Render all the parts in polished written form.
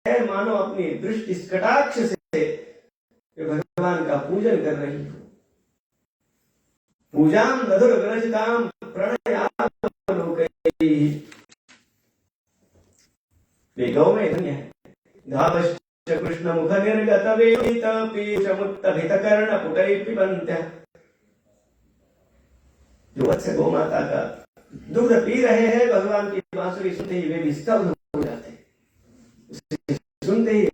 है मानो अपनी दृष्टि कटाक्ष से भगवान का पूजन कर रही हो। पूजाम मधुर विरचिताम प्रणयालोकैः। वे गौ में धन्य है। धावश्च कृष्ण मुख निर्गत वेदित पीयूषमुत्तभित कर्ण पुटैः पिबन्त्यः। जो वत्स गौ माता का दुग्ध पी रहे हैं, भगवान की बांसुरी सुनते ही वे भी स्तब्ध हो जाते हैं, सुनते ही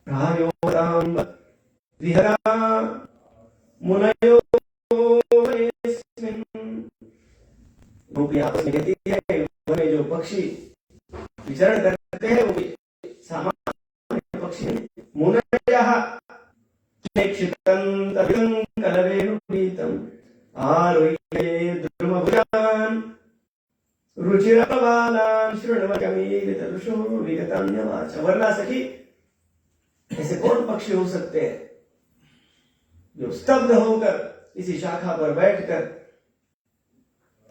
प्रायोताम विहरा मुनयो गोपियां आपस में कहती है, उन्हें जो पक्षी विचरण करते हैं वो भी सामान्य पक्षी नहीं। मुनयः नेक्षितं कलवेणुपीतम् आरुह्ये द्रुमभुजान् रुचिरप्रवालान् शृण्वन्मीलितदृशो विगतान्यवाच। वरना सखी ऐसे कौन पक्षी हो सकते हैं जो स्तब्ध होकर किसी शाखा पर बैठकर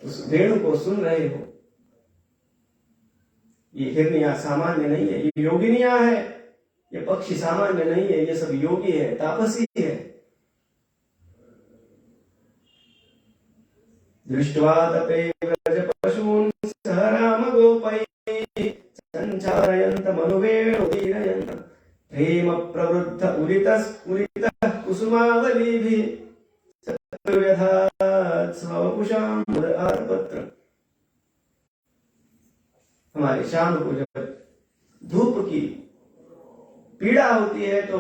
उस वेणु को सुन रहे हो। ये हिरनियां सामान्य नहीं है, ये योगिनियां है, ये पक्षी सामान्य नहीं है, ये सब योगी है, तापसी है। दृष्ट्वा तपे व्रजपशून् सह राम गोपैः सञ्चारयन्त मनुवेणुदीरयन्त प्रेम प्रवृद्ध उलितः कुसुमावलीभिः सत्प्रव्यधात् स्वकुशाम् उदारपत्र। हमारे शाम को जब धूप की पीड़ा होती है तो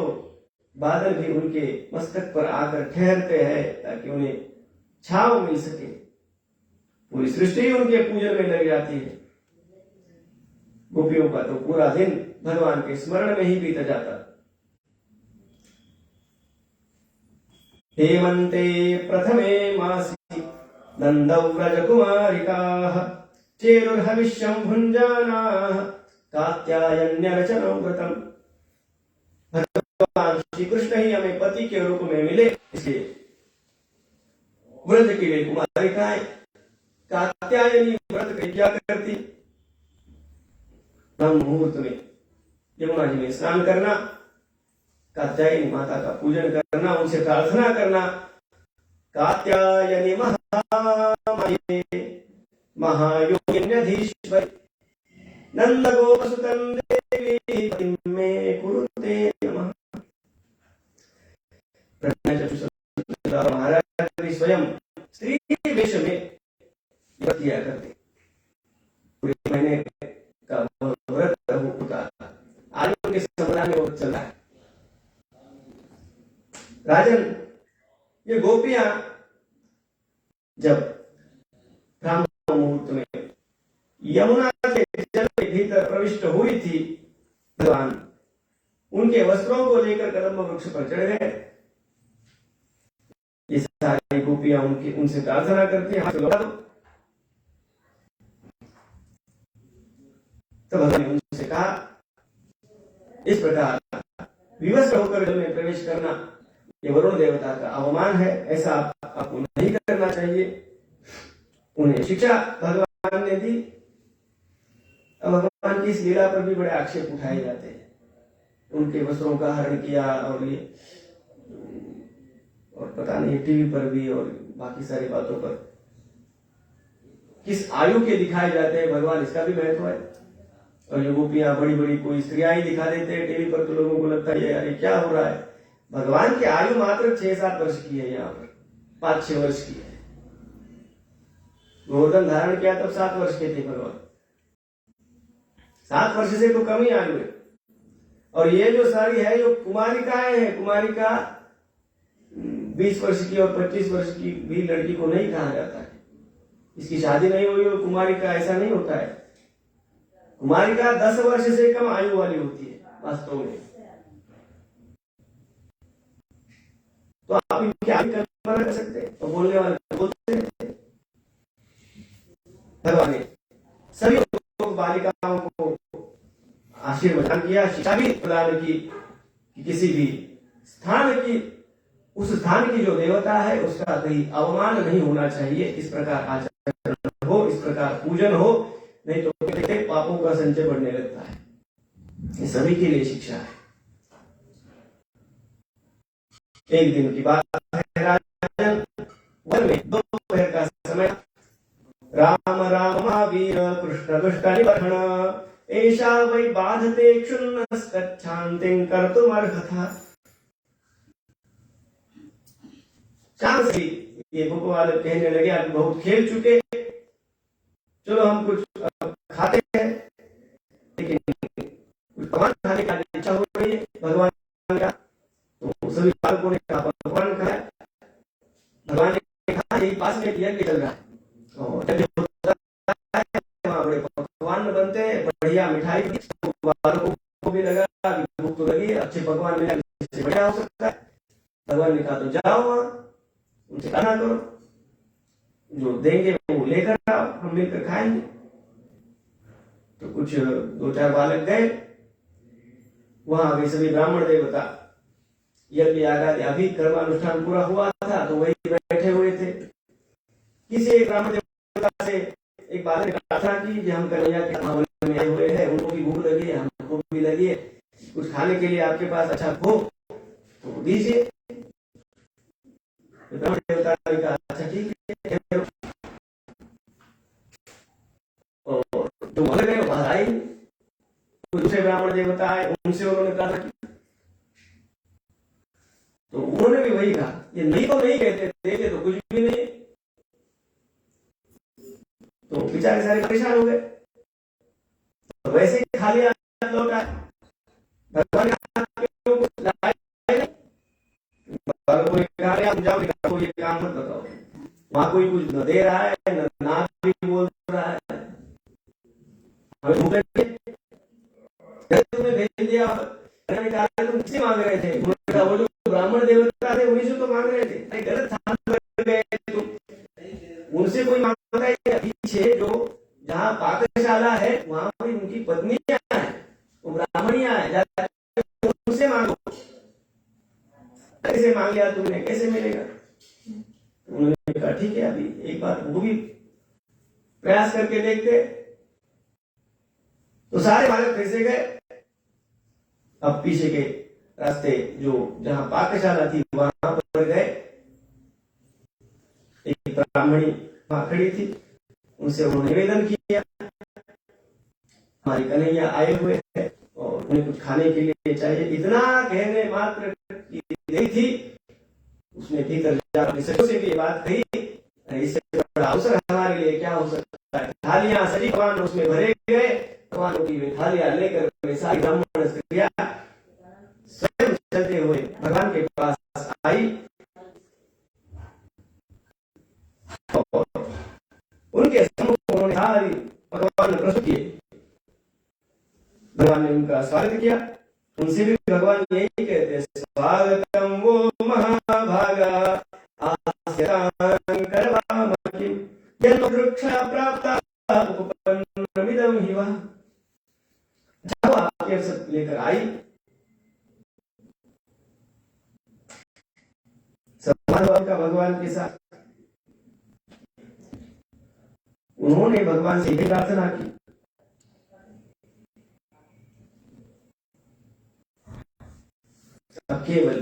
बादल भी उनके मस्तक पर आकर ठहरते हैं ताकि उन्हें छांव मिल सके। पूरी सृष्टि उनके पूजन में लग जाती है। गोपियों का तो पूरा दिन भगवान के स्मरण में ही बीत जाता। हेमंते प्रथमे मासी नंदौ व्रजकुमारिकाः चेरुर्हविष्यं भुञ्जानाः कात्यायन्यरचनं व्रतम्। भगवान श्री कृष्ण ही हमें पति के रूप में मिले, इसलिए व्रत की वे कुमारिकाएं कात्यायनी व्रत क्या करती? ब्रह्म मुहूर्त में यमुना जी में स्नान करना, कात्यायनी माता का पूजन करना, उनसे प्रार्थना करना। कात्यायनी महामाये महायोगिन्यधीश्वरी नंद गोपसुतं देवी पतिं मे कुरुते नमः। महाराज स्वयं स्त्री वेश में व्रत किया करते। पूरे महीने का व्रत होता, आज उनके समुदाय में व्रत चल रहा है। राजन, ये गोपियां जब ब्राह्मण मुहूर्त में यमुना के जल के भीतर प्रविष्ट हुई थी, भगवान उनके वस्त्रों को लेकर कदम्ब वृक्ष पर चढ़ गए। ये सारी गोपियां उनसे प्रार्थना करती हैं, हाथ लौटा दो। तो भगवान ने उनसे कहा, इस प्रकार विवश होकर जल में प्रवेश करना ये वरुण देवता का अवमान है, ऐसा आपको नहीं करना चाहिए। उन्हें शिक्षा भगवान ने दी। अब भगवान की इस लीला पर भी बड़े आक्षेप उठाए जाते हैं। उनके वस्त्रों का हरण किया और ये और पता नहीं टीवी पर भी और बाकी सारी बातों पर किस आयु के दिखाए जाते हैं भगवान, इसका भी महत्व है। और ये गोपियां बड़ी बड़ी कोई स्त्रियां ही दिखा देते हैं टीवी पर, तो लोगों को लगता है यार ये क्या हो रहा है। भगवान की आयु मात्र 6-7 वर्ष की है, यहाँ पर 5-6 वर्ष की है। गोवर्धन धारण किया तब 7 वर्ष के थे भगवान, 7 वर्ष से तो कम ही आयु है। और ये जो सारी है जो कुमारिकाएं हैं, कुमारिका 20 वर्ष की और 25 वर्ष की भी लड़की को नहीं कहा जाता है। इसकी शादी नहीं हुई हो कुमारिका, ऐसा नहीं होता है। कुमारिका 10 वर्ष से कम आयु वाली होती है वास्तव में। तो आप इनकी आयु कल्पना कर सकते हैं। तो बोलने वाले बोलते हैं। भगवान ने सभी बालिकाओं को आशीर्वाद किया, शिक्षा भी प्रदान की कि किसी भी स्थान की, उस स्थान की जो देवता है उसका कहीं अवमान नहीं होना चाहिए। इस प्रकार आचरण हो, इस प्रकार पूजन हो, नहीं तो पापों का संचय बढ़ने लगता है। ये सभी के लिए शिक्षा है। एक दिन की बात है, राजन वन में दोपहर का समय, राम राम महावीर कृष्ण दुष्ट निबर्हण, ऐसा वै बाधते क्षुन्नस्तच्छान्तिं कर्तुमर्हथा। शाम से ये बुक वाले कहने लगे, आप बहुत खेल चुके, चलो हम कुछ खाते हैं, लेकिन कुछ पकवान खाने का इच्छा हो रही है भगवान का। तो सभी बालकों ने कहा पकवान खाया। भगवान ने कहा यही पास में यज्ञ चल रहा है, और वहाँ बड़े पकवान बनते हैं, बढ़िया मिठाई, बालकों को भी लगा भूख तो लगी, अच्छे पकवान मिला, इससे बढ़िया हो सकता है। भगवान ने कहा तो जाओ वहाँ, उनसे कहना करो, जो देंगे वो लेकर आओ, हम मिलकर खाएंगे। तो कुछ 2-4 बालक गए, वहां भी सभी ब्राह्मण देवता यज्ञ आदि अभी कर्मानुष्ठान पूरा हुआ था, तो वही बैठे हुए थे। किसी एक ब्राह्मण देवता से एक बालक ने प्रार्थना की कि हम कन्हैया के मामले में आए हुए हैं, उनको भी भूख लगी है, हमको भी लगी है, कुछ खाने के लिए आपके पास अच्छा हो तो दीजिए। ब्राह्मण देवता ने कहा अच्छा ठीक है, और जो मर गए बाहर आए, दूसरे ब्राह्मण देवता आए, उनसे उन्होंने कहा तो उन्होंने भी वही कहा, ये नहीं तो नहीं कहते, देखे तो कुछ भी नहीं। तो बेचारे सारे परेशान हो गए, तो वैसे ही खाली हाथ लौट आए। भगवान जाओ, ये काम मत बताओ, वहां कोई कुछ न दे रहा है, ना भी बोल रहा है, हमें तुम्हें भेज दिया। तुम किससे मांग रहे थे? वो जो ब्राह्मण देवता थे उन्हीं से तो मांग रहे थे। गलत स्थान पर गए तुम, उनसे कोई मांगता है? पीछे जो जहाँ पाकशाला है वहां पर उनकी पत्नियां हैं, वो ब्राह्मणियां हैं, उनसे मांगो। कैसे मांग लिया तुमने, कैसे मिलेगा? उन्होंने कहा ठीक है, अभी एक बार वो भी प्रयास करके देखते। तो सारे बालक कैसे गए, अब पीछे के रास्ते जो जहां पाकशाला थी वहां पर गए। एक ब्राह्मणी वहां खड़ी थी, उनसे उन्होंने निवेदन किया, हमारी कन्हैया आए हुए हैं और उन्हें कुछ खाने के लिए चाहिए। इतना कहने मात्र की थी, उसने भीतर जाकर से भी ये बात कही, इससे बड़ा अवसर हमारे लिए क्या हो सकता है। थालियां सभी पकवान उसमें भरे गए, पकवानों की थालियां लेकर सारी ब्राह्मण स्त्रियां स्वयं चलते हुए भगवान के पास आई और उनके सम्मुख उन्होंने सारी पकवान प्रस्तुत किए। भगवान ने उनका स्वागत किया। उनसे भी भगवान यही कहते, स्वागतम वो महाभागा लेकर आई। समान का भगवान के साथ उन्होंने भगवान से प्रार्थना की, केवल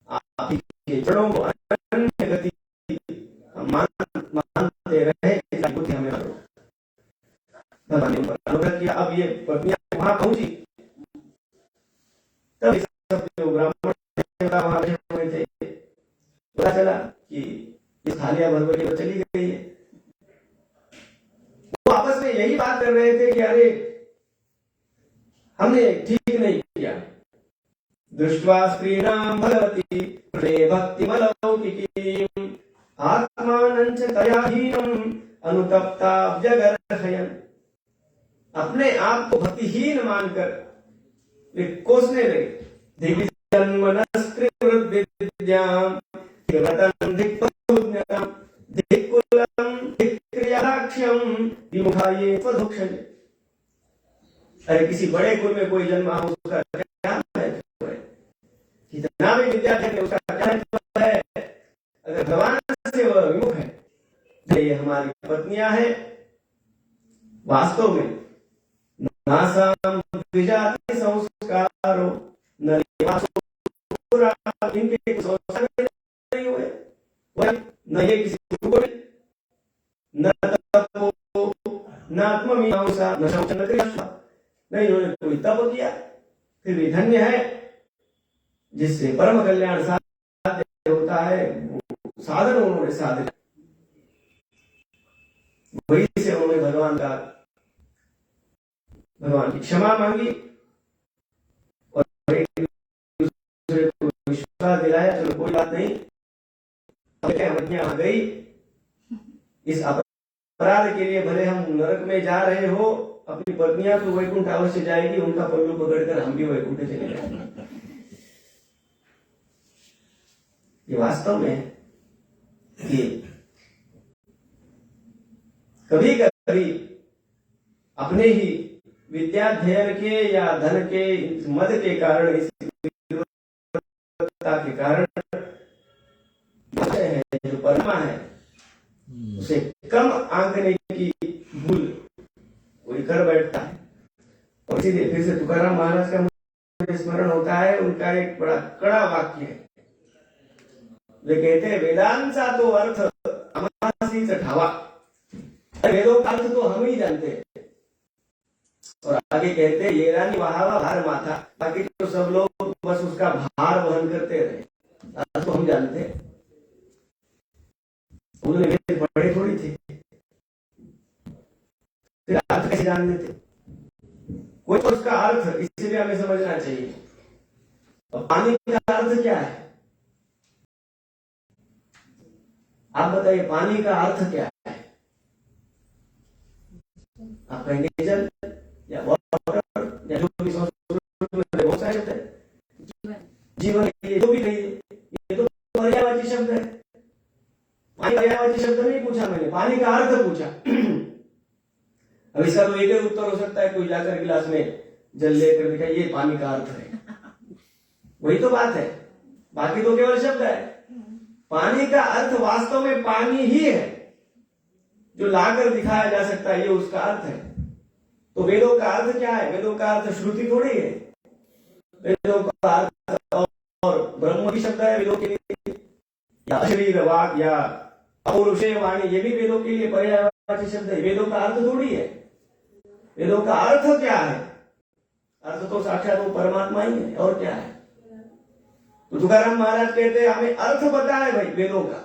आपके चरणों को अन्य गति मानते रहे, बुद्धि हमें भगवान ने अनुग्रह किया। अब ये पत्नियां वहां पहुंची, तब सब जो ब्राह्मण वहां बैठे हुए थे, पता चला कि इस थालियां भर भर चली गई है। वो आपस में यही बात कर रहे थे कि अरे हमने ठीक नहीं किया। दृष्ट्वा स्त्रीणां भगवती भक्तिमलौकिकीं आत्मानं च तया हीनं अनुतप्ताब्जगर्हयन्। अपने आप को भक्तिहीन मानकर वे कोसने लगे। दिग्जन्मनस्कृतवृद्विद्यां दिग्रतं दिक्पौज्ञतं दिक्कुलं दिक्क्रियाक्षं विमुखाये स्वधुक्षये। अरे किसी बड़े कुल में कोई जन्मा हो, उसका क्या कितना भी विद्यार्थी है, उसका क्या है? अगर भगवान से वह विमुख है, ये हमारी पत्नियां हैं, वास्तव में नासाम द्विजाति संस्कारो न निवासो इनके संस्कार नहीं हुए, न ये किसी को न तपो न आत्ममीमांसा न शौच न क्रिया, नहीं उन्होंने कोई तप किया फिर भी धन्य है, जिससे परम कल्याण साध्य होता है, साधन उन्होंने साधन, वही से उन्होंने भगवान की क्षमा मांगी और एक दूसरे को विश्वास दिलाया, चलो कोई बात नहीं, आ गई, इस अपराध के लिए भले हम नरक में जा रहे हो, अपनी पत्नियां तो वैकुंठ अवश्य जाएगी, उनका पल्लू पकड़कर हम भी वैकुंठ चले जाएंगे। ये वास्तव में कि कभी कभी अपने ही विद्याध्ययन के या धन के मद के कारण, इस के कारण जो परमा है उसे कम आंकने की भूल कोई कर बैठता है। और इसीलिए फिर से तुकाराम महाराज का मुझे स्मरण होता है, उनका एक बड़ा कड़ा वाक्य है, वे कहते हैं वेदांचा तो अर्थ अमासी ठावा, वेदों का अर्थ तो हम ही जानते हैं। और आगे कहते हैं ये रानी वहावा भार माथा, बाकी तो सब लोग बस उसका भार वहन करते रहे, अर्थ तो हम जानते हैं। उन्होंने पढ़े थोड़ी थे, फिर अर्थ कैसे जान लेते? कोई तो उसका अर्थ, इसलिए हमें समझना चाहिए। और पानी का अर्थ क्या है? आप बताइए, पानी का अर्थ क्या है? आप कहेंगे जल या वाटर या जो भी बहुत सारे शब्द है, जीवन जो भी कहिए, ये तो पर्यायवाची शब्द है। पानी पर्यायवाची शब्द नहीं पूछा मैंने, पानी का अर्थ पूछा। अब इसका तो एक ही उत्तर हो सकता है, कोई जाकर गिलास में जल लेकर दिखाई, ये पानी का अर्थ है, वही तो बात है, बाकी तो केवल शब्द है। पानी का अर्थ वास्तव में पानी ही है, जो लाकर दिखाया जा सकता है, ये उसका अर्थ है। तो वेदों का अर्थ क्या है? वेदों का अर्थ श्रुति थोड़ी है, वेदों का अर्थ और ब्रह्म भी शब्द है वेदों के लिए, या अशरीर वाक या अपौरुषेय वाणी, ये भी वेदों के लिए पर्यायवाची शब्द है, वेदों का अर्थ थोड़ी है। वेदों का अर्थ क्या है? अर्थ तो साक्षात वो परमात्मा ही है, और क्या है? तो तुकाराम महाराज कहते हैं हमें अर्थ पता है भाई वेदों का,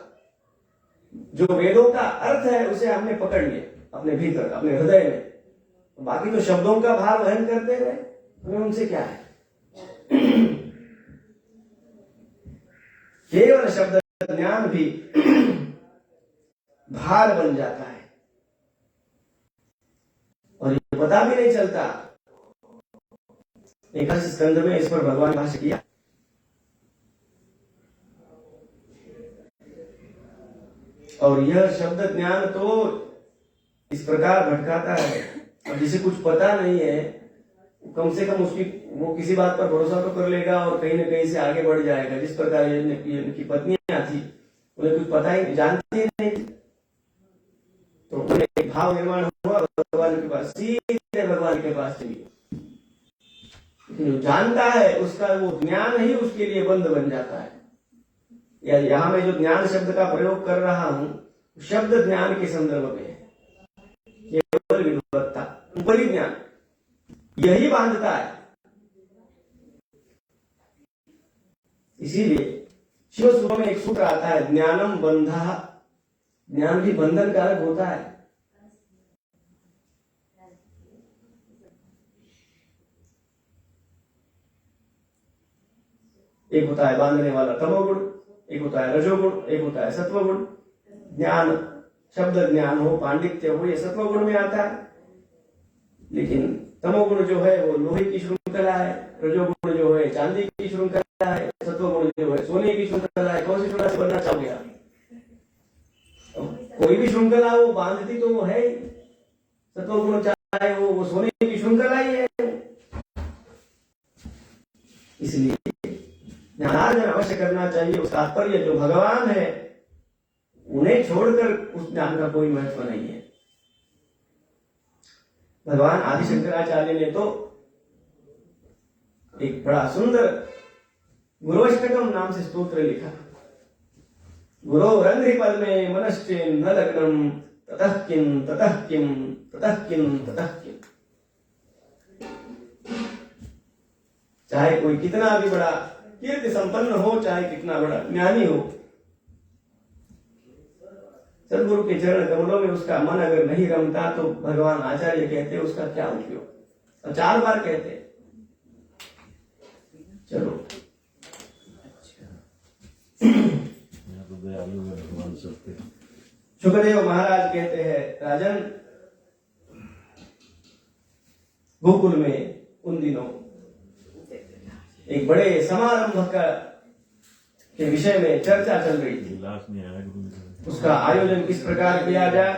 जो वेदों का अर्थ है उसे हमने पकड़ लिया अपने भीतर, अपने हृदय में, बाकी तो शब्दों का भार वहन करते रहे, हमें उनसे क्या है? केवल शब्द ज्ञान भी भार बन जाता है और ये पता भी नहीं चलता। एक स्कंद में इस पर भगवान ने भाष्य किया, और यह शब्द ज्ञान तो इस प्रकार भटकाता है, और जिसे कुछ पता नहीं है कम से कम उसकी वो किसी बात पर भरोसा तो कर लेगा और कहीं न कहीं से आगे बढ़ जाएगा। जिस प्रकार इनकी पत्नियां थी, उन्हें कुछ पता ही जानती ही नहीं, तो उन्हें एक भाव निर्माण हुआ, भगवान के पास सीधे भगवान के पास चली। लेकिन जो जानता है उसका वो ज्ञान ही उसके लिए बंद बन जाता है। या यहां मैं जो ज्ञान शब्द का प्रयोग कर रहा हूं, शब्द ज्ञान के संदर्भ में है, केवल विद्वत्ता, ऊपरी ज्ञान यही बांधता है। इसीलिए शिव सूत्र में एक सूत्र आता है, ज्ञानम बंधा, ज्ञान भी बंधन कारक होता है। एक होता है बांधने वाला तमोगुण, एक होता है रजोगुण, एक होता है सत्वगुण। ज्ञान, शब्द ज्ञान हो, पांडित्य हो, ये सत्वगुण में आता है, लेकिन तमोगुण जो है वो लोहे की श्रृंखला है, रजोगुण जो है चांदी की श्रृंखला है, सत्वगुण जो है सोने की श्रृंखला है। कौन सी श्रृंखला से बनना चाहोगे आप? कोई भी श्रृंखला वो बांधती तो वो है ही, सत्वगुण चाहे वो सोने की श्रृंखला ही है। इसलिए ध्यान अवश्य करना चाहिए। उस तात्पर्य जो भगवान है उन्हें छोड़कर उस ज्ञान का कोई महत्व नहीं है। भगवान आदि शंकराचार्य ने तो एक बड़ा सुंदर गुरोष्टकम नाम से स्तोत्र लिखा। गुरो रंध्रि पद्मे मनश्चेन न लग्नम ततः किम ततः किम ततः किम ततः किम। चाहे कोई कितना भी बड़ा कीर्ति संपन्न हो, चाहे कितना बड़ा ज्ञानी हो, सदगुरु के चरण कमलों में उसका मन अगर नहीं रमता तो भगवान आचार्य कहते उसका क्या उपयोग। और 4 बार कहते। चलो सुखदेव महाराज कहते हैं, राजन गोकुल में उन दिनों एक बड़े समारंभ का के विषय में चर्चा चल रही थी। उसका आयोजन किस प्रकार किया जाए।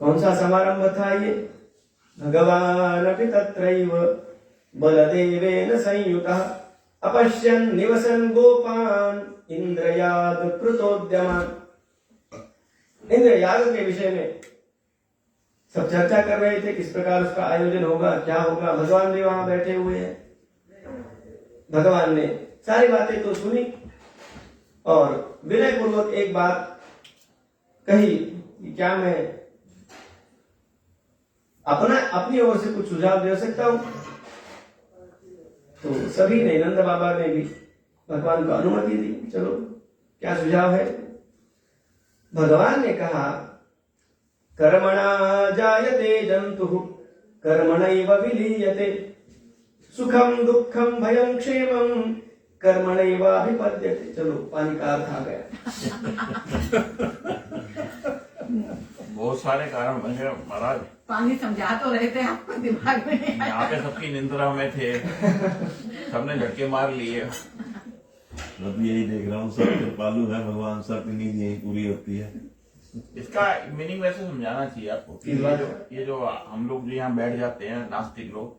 कौन सा समारंभ था ये। भगवान अपि तत्रैव बलदेवेन संयुतः अपश्यन् निवसन् गोपान् इंद्रयाग कृतोद्यमान। इंद्रयाग के विषय में सब चर्चा कर रहे थे, किस प्रकार उसका आयोजन होगा, क्या होगा। भगवान भी वहां बैठे हुए हैं। भगवान ने सारी बातें तो सुनी और विनय पूर्वक एक बात कही कि क्या मैं अपनी ओर से कुछ सुझाव दे सकता हूं। तो सभी ने, नंद बाबा ने भी भगवान को अनुमति दी। चलो क्या सुझाव है। भगवान ने कहा, कर्मणा जायते जंतुः कर्मणैव विलीयते सुखम दुखम भयं क्षेमं कर्मणैवाभिपद्यते। चलो पानी का अर्थ आ गया। बहुत सारे कारण बन गए महाराज। पानी समझा तो रहे थे आपको, दिमाग में नहीं आया। यहाँ पे सबकी निंद्रा में थे, सबने झटके मार लिए। मैं भी यही देख रहा हूँ, सब कृपालु है भगवान, सबकी नींद यही पूरी होती है। इसका मीनिंग वैसे समझाना चाहिए आपको कि ये जो हम लोग जो यहाँ बैठ जाते हैं नास्तिक लोग,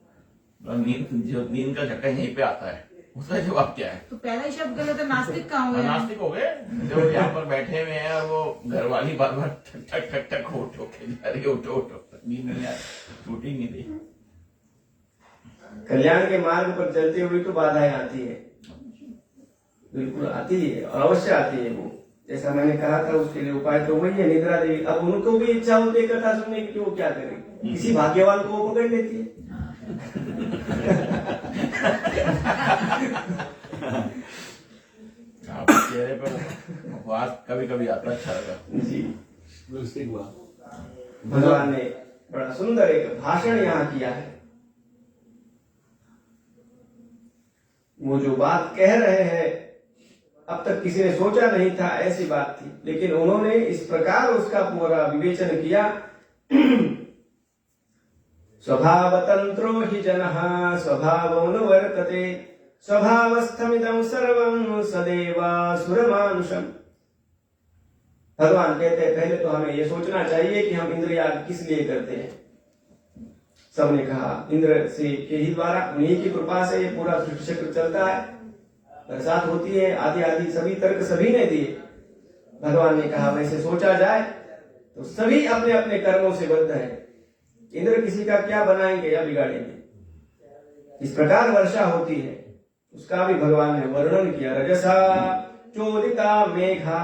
नींद का झटका यहीं पे आता है, उसका जवाब क्या है। तो पहला ही शब्द गलत है, नास्तिक कहाँ हुए। नास्तिक हो गए जो यहाँ पर बैठे हुए हैं और वो घर वाली बार बार ठक ठक ठक ठक उठो के जा रही, उठो उठो, नींद नहीं आ रही, छूटी नहीं रही। कल्याण के मार्ग पर चलते हुए तो बाधाएं आती है, बिल्कुल आती है और अवश्य आती है। वो जैसा मैंने कहा था, उसके लिए उपाय तो वही है, निद्रा देवी। अब उनको भी इच्छा होती है कथा सुनने की, वो क्या करें। किसी भाग्यवान को वो पकड़ लेती है। चेहरे पर उपवास कभी कभी आता, अच्छा लगा जी। भगवान ने बड़ा सुंदर एक भाषण यहाँ किया है। वो जो बात कह रहे हैं अब तक किसी ने सोचा नहीं था, ऐसी बात थी, लेकिन उन्होंने इस प्रकार उसका पूरा विवेचन किया। स्वभावतंत्रो हि जनः स्वभावोऽनुवर्तते स्वभावस्थमिदं सर्वं सदैवासुरमानुषम्। भगवान कहते हैं, पहले तो हमें यह सोचना चाहिए कि हम इंद्रयाग किस लिए करते हैं। सबने कहा, इंद्र से के ही द्वारा, उन्हीं की कृपा से ये पूरा सृष्टि चक्र चलता है, बरसात होती है, आदि आदि सभी तर्क सभी ने दिए। भगवान ने कहा, वैसे सोचा जाए तो सभी अपने अपने कर्मों से बद्ध है। इंद्र किसी का क्या बनाएंगे या बिगाड़ेंगे। इस प्रकार वर्षा होती है, उसका भी भगवान ने वर्णन किया। रजसा चोदिता मेघा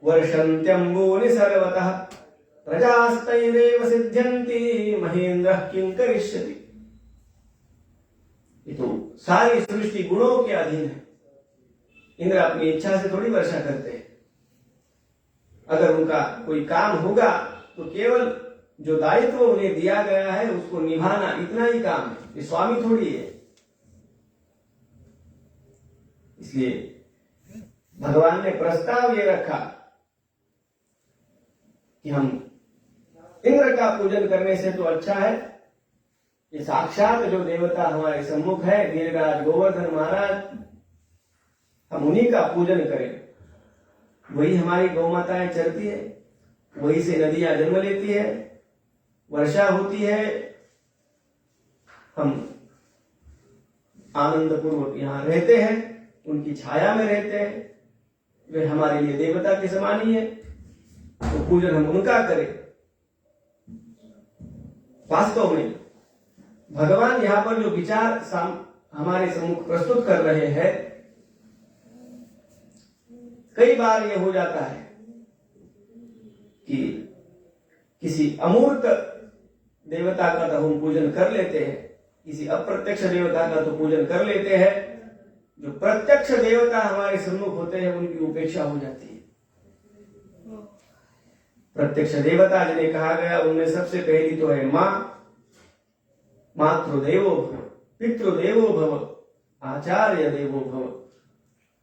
वर्षन्त्यम्बूनि सर्वतः प्रजास्तैरेव सिद्ध्यन्ति महेन्द्रः किं करिष्यति। ये तो सारी सृष्टि गुणों के अधीन है। इंद्र अपनी इच्छा से थोड़ी वर्षा करते हैं। अगर उनका कोई काम होगा तो केवल जो दायित्व उन्हें दिया गया है उसको निभाना, इतना ही काम है। ये स्वामी थोड़ी है। इसलिए भगवान ने प्रस्ताव ये रखा कि हम इंद्र का पूजन करने से तो अच्छा है कि साक्षात जो देवता हमारे सम्मुख है, नीलराज गोवर्धन महाराज, हम उन्हीं का पूजन करें। वही हमारी गौ माताएं चरती है, वही से नदियां जन्म लेती है, वर्षा होती है, हम आनंद पूर्वक यहाँ रहते हैं, उनकी छाया में रहते हैं। वे हमारे लिए देवता के समान ही है, तो पूजन हम उनका करें। वास्तव में भगवान यहाँ पर जो विचार हमारे सम्मुख प्रस्तुत कर रहे हैं, कई बार ये हो जाता है कि किसी अमूर्त देवता का तो हम पूजन कर लेते हैं, किसी अप्रत्यक्ष देवता का तो पूजन कर लेते हैं, जो प्रत्यक्ष देवता हमारे सम्मुख होते हैं उनकी उपेक्षा हो जाती है। प्रत्यक्ष देवता जिन्हें कहा गया उनमें सबसे पहली तो है माँ, मातृदेवो भव, पितृदेवो भव, आचार्य देवो भव।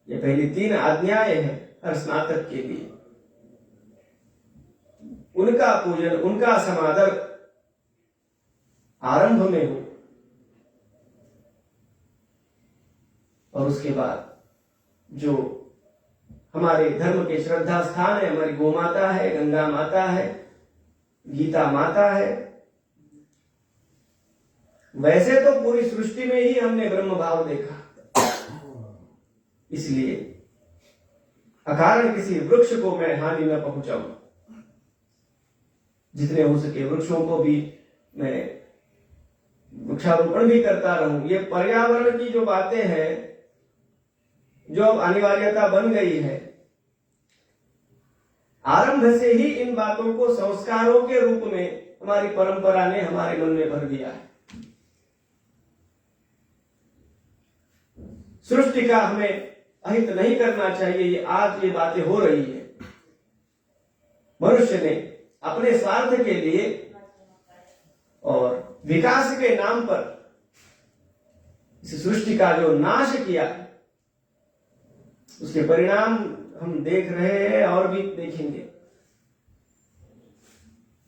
ये पहली 3 आज्ञाएं हैं हर स्नातक के लिए। उनका पूजन, उनका समादर आरंभ में हो और उसके बाद जो हमारे धर्म के श्रद्धा स्थान है, हमारी गौ माता है, गंगा माता है, गीता माता है। वैसे तो पूरी सृष्टि में ही हमने ब्रह्म भाव देखा, इसलिए अकारण किसी वृक्ष को मैं हानि न पहुंचाऊं। जितने हो सके वृक्षों को भी मैं वृक्षारोपण भी करता रहूं। ये पर्यावरण की जो बातें हैं, जो अब अनिवार्यता बन गई है, आरंभ से ही इन बातों को संस्कारों के रूप में हमारी परंपरा ने हमारे मन में भर दिया है। सृष्टि का हमें अहित नहीं करना चाहिए, ये आज ये बातें हो रही है। मनुष्य ने अपने स्वार्थ के लिए और विकास के नाम पर इस सृष्टि का जो नाश किया, उसके परिणाम हम देख रहे हैं और भी देखेंगे।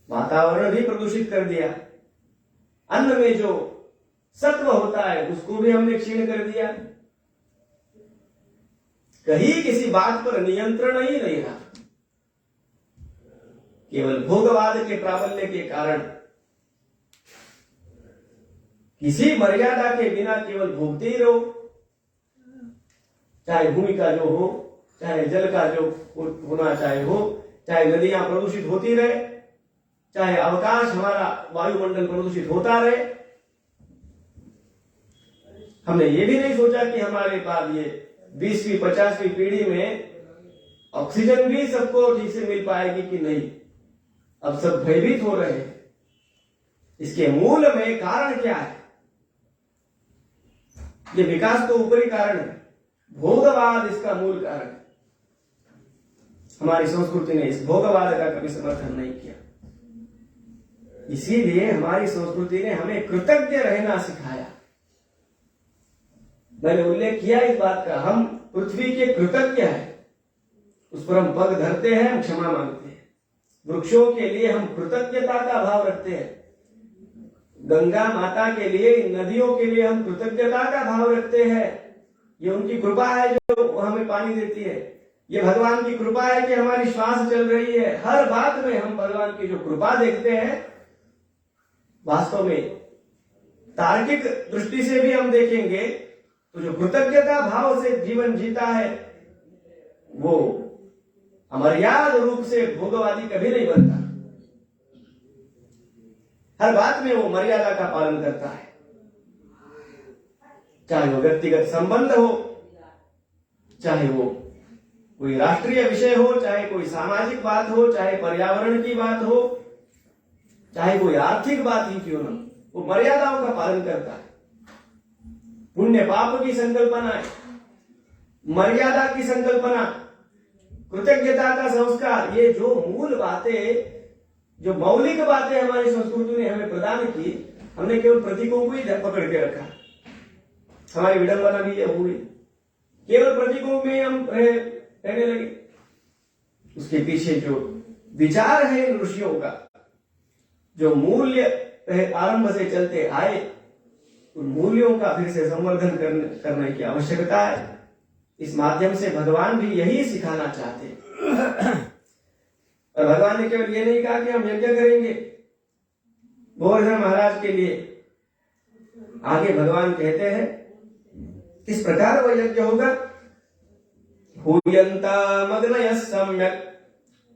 वातावरण भी प्रदूषित कर दिया, अन्न में जो सत्व होता है उसको भी हमने क्षीण कर दिया। कहीं किसी बात पर नियंत्रण ही नहीं रहा। केवल भोगवाद के प्राबल्य के कारण किसी मर्यादा के बिना केवल भोगते ही रहो, चाहे भूमि का जो हो, चाहे जल का जो होना चाहे हो, चाहे नदियां प्रदूषित होती रहे, चाहे अवकाश हमारा वायुमंडल प्रदूषित होता रहे। हमने ये भी नहीं सोचा कि हमारे बाद ये 20वीं 50वीं पीढ़ी में ऑक्सीजन भी सबको ठीक से मिल पाएगी कि नहीं। अब सब भयभीत हो रहे हैं। इसके मूल में कारण क्या है? ये विकास तो ऊपरी कारण है, भोगवाद इसका मूल कारण है। हमारी संस्कृति ने इस भोगवाद का कभी समर्थन नहीं किया, इसीलिए हमारी संस्कृति ने हमें कृतज्ञ रहना सिखाया। मैंने उल्लेख किया इस बात का, हम पृथ्वी के कृतज्ञ हैं, उस पर हम पग धरते हैं, हम क्षमा मांगते हैं। वृक्षों के लिए हम कृतज्ञता का भाव रखते हैं, गंगा माता के लिए, नदियों के लिए हम कृतज्ञता का भाव रखते हैं। ये उनकी कृपा है जो हमें पानी देती है, ये भगवान की कृपा है कि हमारी श्वास चल रही है। हर बात में हम भगवान की जो कृपा देखते हैं, वास्तव में तार्किक दृष्टि से भी हम देखेंगे तो जो कृतज्ञता भाव से जीवन जीता है वो अमर्याद रूप से भोगवादी कभी नहीं बनता। हर बात में वो मर्यादा का पालन करता है, चाहे वो व्यक्तिगत संबंध हो, चाहे वो कोई राष्ट्रीय विषय हो, चाहे कोई सामाजिक बात हो, चाहे पर्यावरण की बात हो, चाहे कोई आर्थिक बात ही क्यों न, वो मर्यादाओं का पालन करता है। पुण्य पाप की संकल्पना है, मर्यादा की संकल्पना, कृतज्ञता का संस्कार, ये जो मूल बातें, जो मौलिक बातें हमारी संस्कृति ने हमें प्रदान की, हमने केवल प्रतीकों को ही पकड़ के रखा। हमारी विडंबना भी ये हुई, केवल प्रतीकों में हम रहने लगे। उसके पीछे जो विचार है इन ऋषियों का, जो मूल्य आरंभ से चलते आए, उन मूल्यों का फिर से संवर्धन करने की आवश्यकता है। इस माध्यम से भगवान भी यही सिखाना चाहते हैं। और भगवान ने केवल ये नहीं कहा कि हम यज्ञ करेंगे गोवर्धन महाराज के लिए, आगे भगवान कहते हैं किस प्रकार वह यज्ञ होगा। हूयन्ता मग्नयः सम्यक्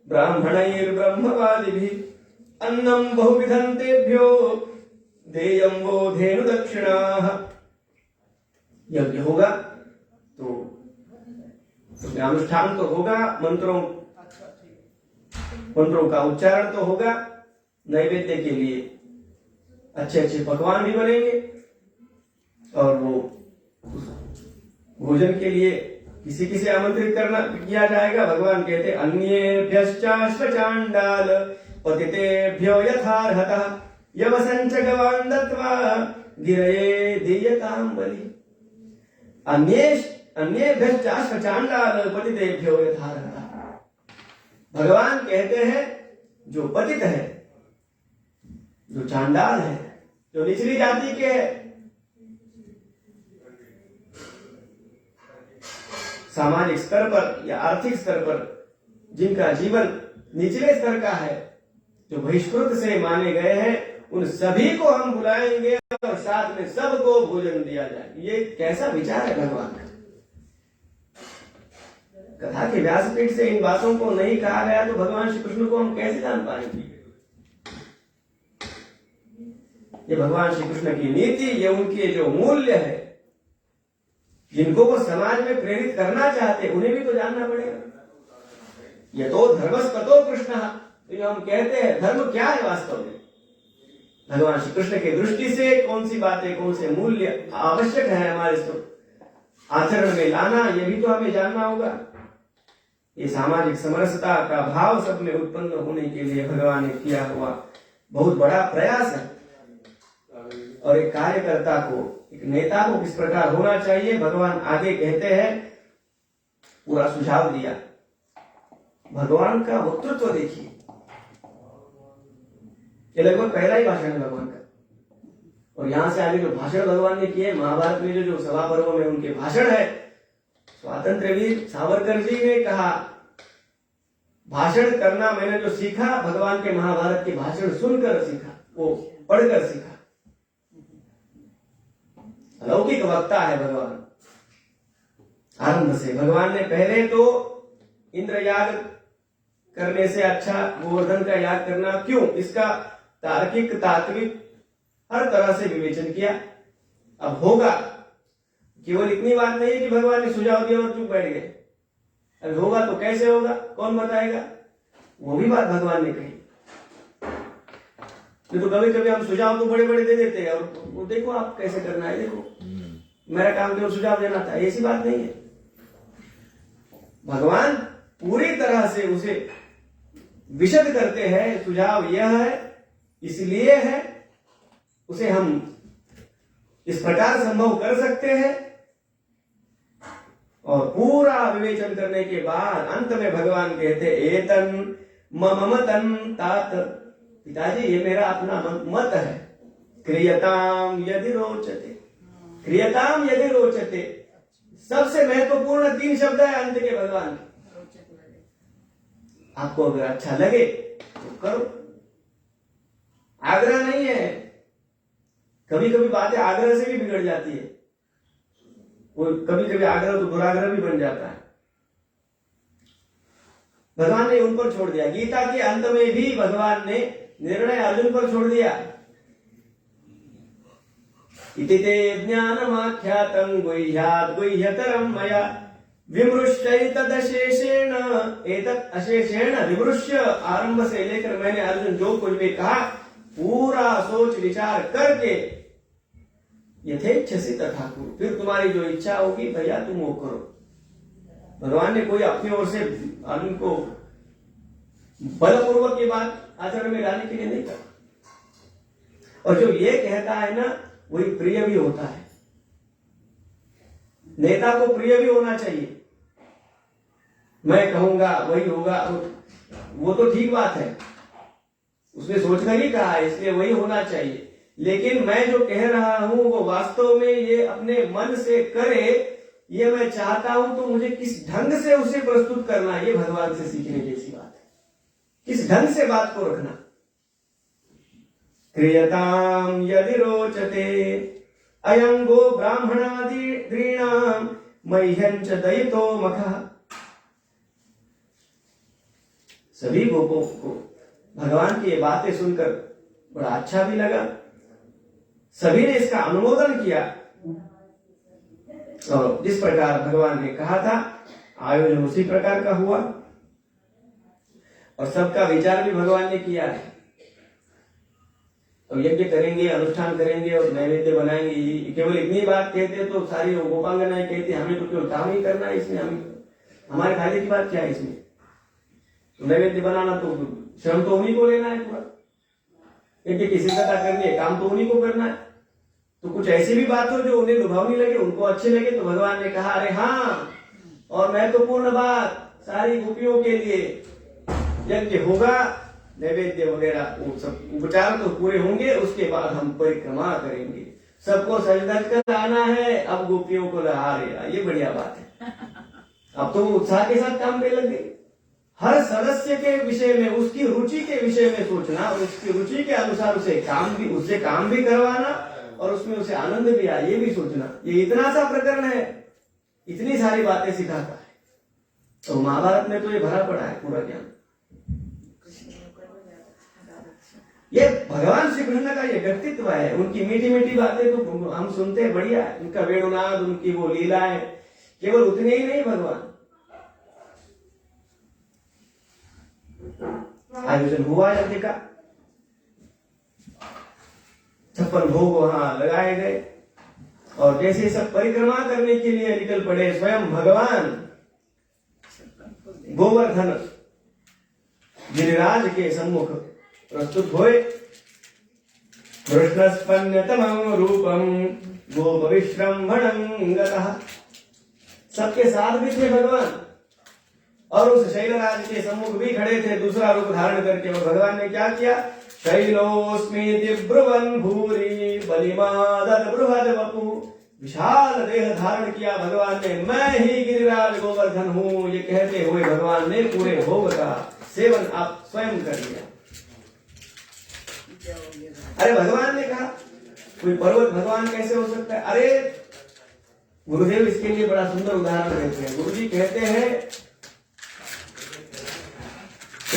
ब्राह्मणैर्ब्रह्मवादिभिः अन्नम बहुविधं तेभ्यो देयं वो धेनु दक्षिणाः। यज्ञ होगा तो उसमें अनुष्ठान तो होगा, मंत्रों का उच्चारण तो होगा, नैवेद्य के लिए अच्छे अच्छे पकवान भी बनेंगे और वो भोजन के लिए किसी किसे आमंत्रित करना किया जाएगा। भगवान कहते अन्येभ्यश्चाश्व चांडाल पतितेभ्यो यथार्हतः यवसंच गवान् दत्त्वा गिरये दीयतां बलि। अन्येभ्यश्चाश्व चांडाल पतितेभ्यो यथार्हतः। भगवान कहते हैं जो पतित है, जो चांडाल है, जो निचली जाति के है, सामाजिक स्तर पर या आर्थिक स्तर पर जिनका जीवन निचले स्तर का है, जो बहिष्कृत से माने गए हैं, उन सभी को हम बुलाएंगे और साथ में सबको भोजन दिया जाए। ये कैसा विचार है भगवान का। कथा के व्यासपीठ से इन बातों को नहीं कहा गया तो भगवान श्री कृष्ण को हम कैसे जान पाएंगे। ये भगवान श्री कृष्ण की नीति, ये उनके जो मूल्य है, जिनको वो समाज में प्रेरित करना चाहते, उन्हें भी तो जानना पड़ेगा। ये तो धर्मस्ततो कृष्ण, तो हम कहते हैं धर्म क्या है वास्तव में। भगवान श्री कृष्ण की दृष्टि से कौन सी बातें, कौन से मूल्य आवश्यक है हमारे आचरण में लाना, ये भी तो हमें जानना होगा। ये सामाजिक समरसता का भाव सब में उत्पन्न होने के लिए भगवान ने किया हुआ बहुत बड़ा प्रयास है। और एक कार्यकर्ता को, एक नेता को किस प्रकार होना चाहिए, भगवान आगे कहते हैं, पूरा सुझाव दिया। भगवान का वक्तृत्व देखिए, ये लगभग पहला ही भाषण है भगवान का। और यहां से आगे जो भाषण भगवान ने किए, महाभारत में जो सभा पर्व में उनके भाषण है, स्वातंत्र्य वीर सावरकर जी ने कहा, भाषण करना मैंने जो सीखा, भगवान के महाभारत के भाषण सुनकर सीखा, वो पढ़कर सीखा। अलौकिक वक्ता है भगवान। आरंभ से भगवान ने पहले तो इंद्र याग करने से अच्छा गोवर्धन का याग करना क्यों, इसका तार्किक तात्विक हर तरह से विवेचन किया। अब होगा, केवल इतनी बात नहीं है कि भगवान ने सुझाव दिया और चुप बैठ गए। अब होगा तो कैसे होगा, कौन बताएगा, वो भी बात भगवान ने कही। तो कभी कभी हम सुझाव तो बड़े बड़े दे देते हैं और वो देखो आप कैसे करना है, देखो मेरा काम केवल सुझाव देना था, ऐसी बात नहीं है। भगवान पूरी तरह से उसे विशद करते हैं, सुझाव यह है, इसलिए है, उसे हम इस प्रकार संभव कर सकते हैं। और पूरा विवेचन करने के बाद अंत में भगवान कहते एतन मम मतन तात, पिताजी ये मेरा अपना मत है। क्रियताम यदि रोचते, क्रियताम यदि रोचते, सबसे महत्वपूर्ण 3 शब्द है अंत के भगवान। आपको अगर अच्छा लगे तो करो, आग्रह नहीं है। कभी कभी बातें आग्रह से भी बिगड़ जाती है, कभी कभी आग्रह तो दुराग्रह भी बन जाता है। भगवान ने उन पर छोड़ दिया। गीता के अंत में भी भगवान ने निर्णय अर्जुन पर छोड़ दिया। इति ते ज्ञानमाख्यातं गुह्यात् गुह्यतरं मया विमृश्यैतदशेषेण एतत् अशेषेण विमृश्य। आरंभ से लेकर मैंने अर्जुन जो कुछ भी कहा पूरा सोच विचार करके यथेच्छसि तथा कुरु, फिर तुम्हारी जो इच्छा होगी भैया तुम वो करो। भगवान ने कोई अपनी ओर से अर्जुन को बलपूर्वक ये बात आचरण में लाने के लिए नहीं कहा। और जो ये कहता है ना वही प्रिय भी होता है। नेता को प्रिय भी होना चाहिए। मैं कहूंगा वही होगा, वो तो ठीक बात है, उसने सोचकर ही कहा है इसलिए वही होना चाहिए। लेकिन मैं जो कह रहा हूं वो वास्तव में ये अपने मन से करे, ये मैं चाहता हूं, तो मुझे किस ढंग से उसे प्रस्तुत करना, ये भगवान से सीखने जैसी बात है। किस ढंग से बात को रखना। क्रियताम यदि रोचते अयंगो ब्राह्मणादीनां मह्यंच दयितो मखः। सभी गोपों को भगवान की ये बातें सुनकर बड़ा अच्छा भी लगा, सभी ने इसका अनुमोदन किया और जिस प्रकार भगवान ने कहा था आयोजन उसी प्रकार का हुआ और सबका विचार भी भगवान ने किया है। तो यज्ञ करेंगे, अनुष्ठान करेंगे और नैवेद्य बनाएंगे, केवल इतनी बात कहते तो सारी गोपांगनाएं कहती हमें तो केवल काम ही करना है, इसमें हम हमारे फायदे की बात क्या है इसमें? तो नैवेद्य बनाना तो श्रम तो उन्हीं को लेना है, पूरा यज्ञ की सिद्धता करनी है, काम तो उन्हीं को करना है। तो कुछ ऐसी भी बात हो जो उन्हें लुभावनी लगे, उनको अच्छे लगे, तो भगवान ने कहा अरे हाँ, और महत्वपूर्ण बात सारी गोपियों के लिए यज्ञ होगा, नैवेद्य वगैरह वो सब उपचार तो पूरे होंगे, उसके बाद हम परिक्रमा करेंगे, सबको सज धज कर आना है, अब गोपियों को लहा रहे। ये बढ़िया बात है। अब तो उत्साह के साथ काम पे लग गए। हर सदस्य के विषय में, उसकी रुचि के विषय में सोचना और उसकी रुचि के अनुसार उससे काम भी करवाना और उसमें उसे आनंद भी आए, ये भी सोचना। ये इतना सा प्रकरण है, इतनी सारी बातें सिखाता है। तो महाभारत में तो ये भरा पड़ा है पूरा ज्ञान। ये भगवान श्री कृष्ण का ये व्यक्तित्व है, उनकी मीठी मीठी बातें तो हम सुनते हैं, बढ़िया है। उनका वेणुनाद, उनकी वो लीलाएं, केवल उतने ही नहीं भगवान। आयोजन हुआ यज्ञ का, 56 भोग वहां लगाए गए और जैसे सब परिक्रमा करने के लिए निकल पड़े, स्वयं भगवान गोवर्धन गिरिराज के सम्मुख प्रस्तुत हुए। कृष्णस्पन्यतमं रूपम गोप विश्रम्भणं गतः। सबके साथ भी थे भगवान और उस शैलराज के सम्मुख भी खड़े थे दूसरा रूप धारण करके। और भगवान ने क्या किया? शैलोस्मीति ब्रुवन् भूरि बलिमादत बृहद वपु। विशाल देह धारण किया भगवान ने, मैं ही गिरिराज गोवर्धन हूं, ये कहते हुए भगवान ने पूरे भोग का सेवन आप स्वयं कर लिया। अरे भगवान ने कहा कोई पर्वत भगवान कैसे हो सकता है? अरे गुरुदेव इसके लिए बड़ा सुंदर उदाहरण देते हैं। गुरु जी कहते हैं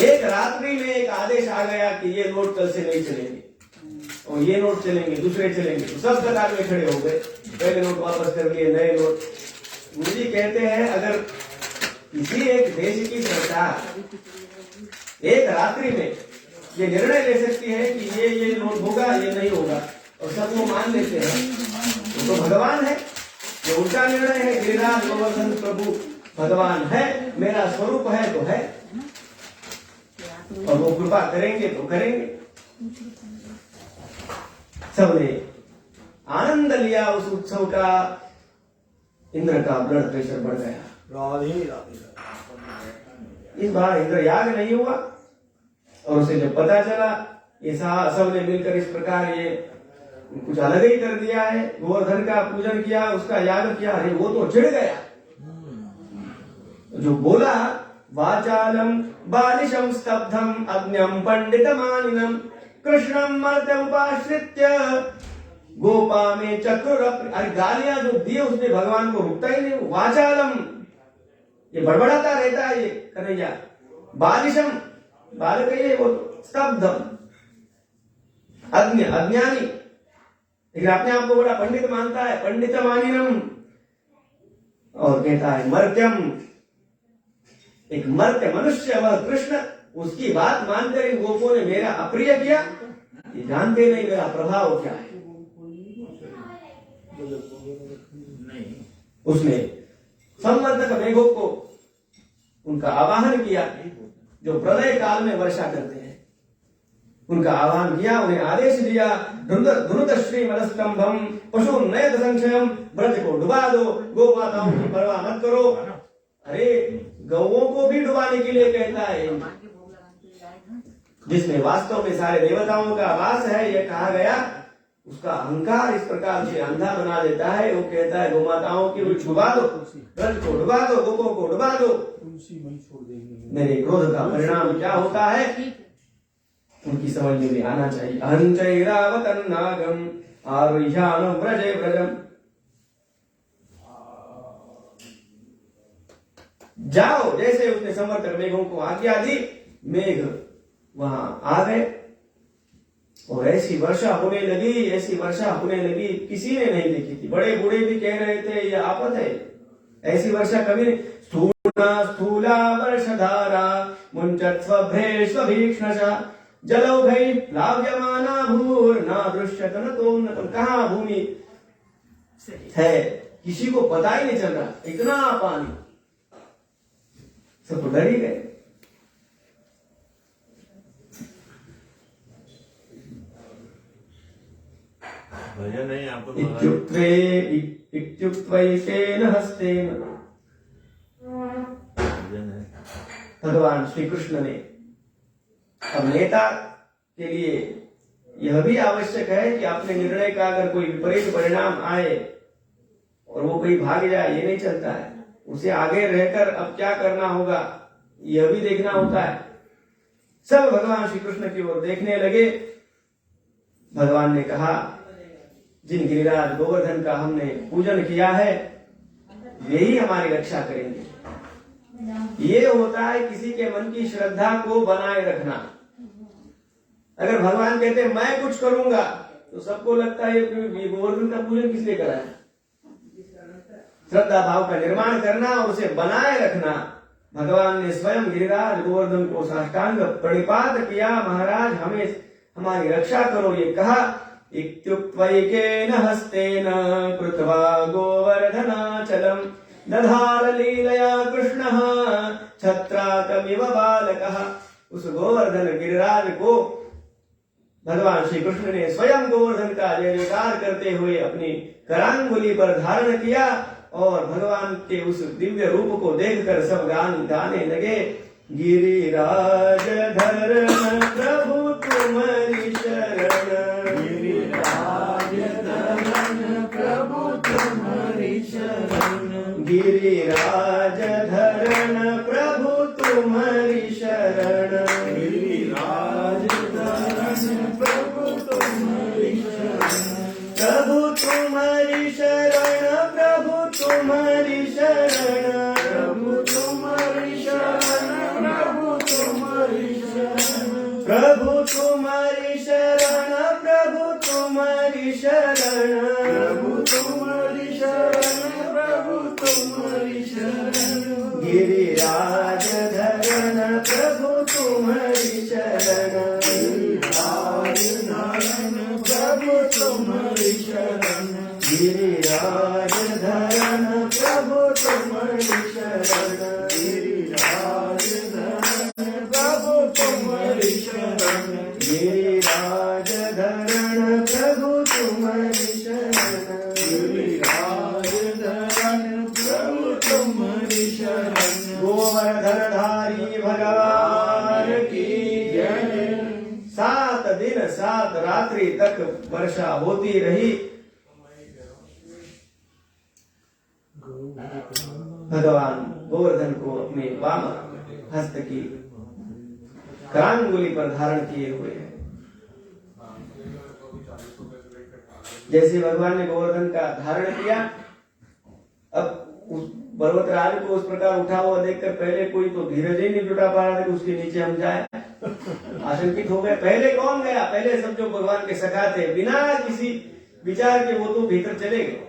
एक रात्रि में एक आदेश आ गया कि ये नोट कल से नहीं चलेंगे और ये नोट चलेंगे, दूसरे चलेंगे, तो सब कतार में खड़े हो गए, पहले नोट वापस कर लिए, नए नोट। गुरु जी कहते हैं अगर किसी एक देश की सरकार एक रात्रि में ये निर्णय ले सकती है कि ये नोट होगा, ये नहीं होगा, और सब वो मान लेते हैं, तो भगवान है, ये उल्टा निर्णय है। गिरिराज गोवर्धन प्रभु भगवान है, मेरा स्वरूप है तो है, और वो कृपा करेंगे तो करेंगे। सबने आनंद लिया उस उत्सव का। इंद्र का ब्लड प्रेशर बढ़ गया। राधे राधे। इस बार इंद्र याग नहीं हुआ और उसे जब पता चला ये सब ने मिलकर इस प्रकार ये कुछ अलग ही कर दिया है, गोवर्धन का पूजन किया, उसका याग किया, अरे वो तो चिढ़ गया। जो बोला वाचालम बालिशम स्तब्धम अग्न्यम पंडितमानिनम कृष्णम मर्त्यमुपाश्रित्य गोपा में चक्र। अरे गालियां जो दी उसने भगवान को रुकता ही नहीं। वाचालम, ये बड़बड़ाता रहता है ये कन्हैया। बालिशम, बालक है वो, स्तब्धम अज्ञानी, लेकिन अपने आप को बड़ा पंडित मानता है, पंडितमानिनम। और कहता है मर्त्यम, एक मर्त्य मनुष्य वह कृष्ण, उसकी बात मानकर इन गोपों ने मेरा अप्रिय किया। ये जानते नहीं मेरा प्रभाव क्या है। उसने संवर्धक मेघों को उनका आवाहन किया जो प्रलय काल में वर्षा करते हैं, उनका आह्वान किया, उन्हें आदेश दिया धुनुत श्री मनस्तंभम पशु नयत संशयम, ब्रज को डुबा दो, गौ माताओं की परवाह मत करो। अरे गौओं को भी डुबाने के लिए कहता है, जिसमें वास्तव में सारे देवताओं का वास है, यह कहा गया। उसका अहंकार इस प्रकार से अंधा बना देता है। वो कहता है गौ माताओं की डुबा दो, ब्रज को डुबा दो, गोपों को डुबा दो। मेरे क्रोध का परिणाम क्या होता है उनकी समझ में भी आना चाहिए। अहंचैरावतन नागम आरुह्यान व्रजे व्रजम। जाओ, जैसे उसने संवर्तक मेघों को आज्ञा दी, मेघ वहां आ गए और ऐसी वर्षा होने लगी किसी ने नहीं देखी थी। बड़े बूढ़े भी कह रहे थे ये आफत है, ऐसी वर्षा कभी नहीं। स्थूला वर्षधारा मुञ्चत्स्वभ्रेष्वभीक्ष्णशः जलौघै प्लाव्यमाना भूर्ना दृश्यत न तोन्नतम्। कहाँ भूमि है किसी को पता ही नहीं चल रहा, इतना पानी, सब तो डर ही गए। भजन नहीं आपको इत्युक्त्वैकेन हस्तेन। भजन है। भगवान श्री कृष्ण ने अब नेता के लिए यह भी आवश्यक है कि अपने निर्णय का अगर कोई विपरीत परिणाम आए और वो कोई भाग जाए, ये नहीं चलता है। उसे आगे रहकर अब क्या करना होगा यह भी देखना होता है। सब भगवान श्री कृष्ण की ओर देखने लगे। भगवान ने कहा जिन गिरिराज गोवर्धन का हमने पूजन किया है यही हमारी रक्षा करेंगे। ये होता है किसी के मन की श्रद्धा को बनाए रखना। अगर भगवान कहते मैं कुछ करूंगा तो सबको लगता है ये गोवर्धन का पूजन किस लिए करा है। श्रद्धा भाव का निर्माण करना और उसे बनाए रखना। भगवान ने स्वयं गिरिराज गोवर्धन को साष्टांग प्रणिपात किया, महाराज हमें हमारी रक्षा करो ये कहा। इत्युक्त्वैकेन हस्तेन कृत्वा गोवर्धनाचलम् दधार लीलया कृष्णः छत्राकमिव बालकः। उस गोवर्धन गिरिराज को भगवान श्री कृष्ण ने स्वयं गोवर्धन का जय जयकार करते हुए अपनी करांगुली पर धारण किया और भगवान के उस दिव्य रूप को देखकर सब गान गाने लगे। गिरिराज धरण प्रभु तुम्हारी शरण, गिरिराज धरण प्रभु तुम्हारी शरण, गिरिराज धरण प्रभु तुम्हारी शरण, गिरिराज धरण प्रभु तुम्हारी शरण, प्रभु तुम्हारी शरण, प्रभु तुम्हारी शरण, प्रभु तुम्हारी शरण, प्रभु तुम्हारी शरण, प्रभु तुम्हारी शरण, प्रभु तुम्हारी शरण, प्रभु तुम्हारी शरण, प्रभु तुम्हारी शरण, गिरिराज धरण प्रभु तुम्हारी शरण, गिरिराज धरण प्रभु तुम्हारी शरण, गिरिराज धरण प्रभु तुम्हारी शरण, गिरिराज धरण प्रभु तुम्हारी शरण, गिरिराज धरण प्रभु तुम्हारी शरण, गिरिराज धरण प्रभु तुम्हारी शरण। गोवर्धनधारी भगवान की जय। 7 दिन 7 रात्रि तक वर्षा होती रही। भगवान गोवर्धन को अपने वाम हस्त की करांगुली पर धारण किए हुए हैं। जैसे भगवान ने गोवर्धन का धारण किया, अब उस पर्वतराज को उस प्रकार उठा हुआ देखकर पहले कोई तो धीरज ही नहीं जुटा पा रहा था कि उसके नीचे हम जाए। आशंकित हो गए। पहले कौन गया? पहले सब जो भगवान के सखा थे बिना किसी विचार के वो तो भीतर चले गए।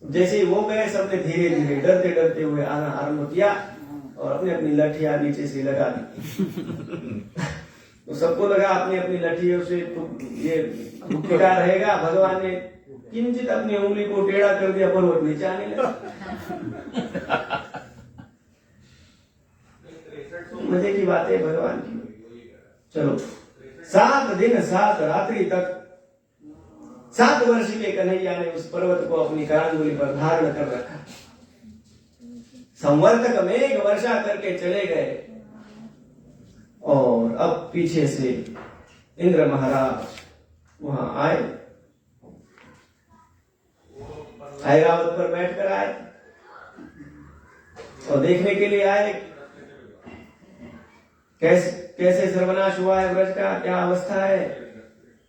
जैसे ही वो गए सबने धीरे धीरे डरते डरते हुए आना आरंभ किया और अपनी अपनी लठियां नीचे से लगा दी। तो सबको लगा अपनी अपनी लठियों से तो ये टिका रहेगा। भगवान ने किंचित अपनी उंगली को टेढ़ा कर दिया, पर्वत नीचे आने लगा। मजे की बात है भगवान की। चलो 7 दिन 7 रात्रि तक 7 वर्ष के कन्हैया ने उस पर्वत को अपनी करांगुली पर धारण कर रखा। संवर्तक मेघ वर्षा करके चले गए और अब पीछे से इंद्र महाराज वहां आए, ऐरावत पर बैठकर आए और देखने के लिए आए कैसे सर्वनाश हुआ है ब्रज का, क्या अवस्था है,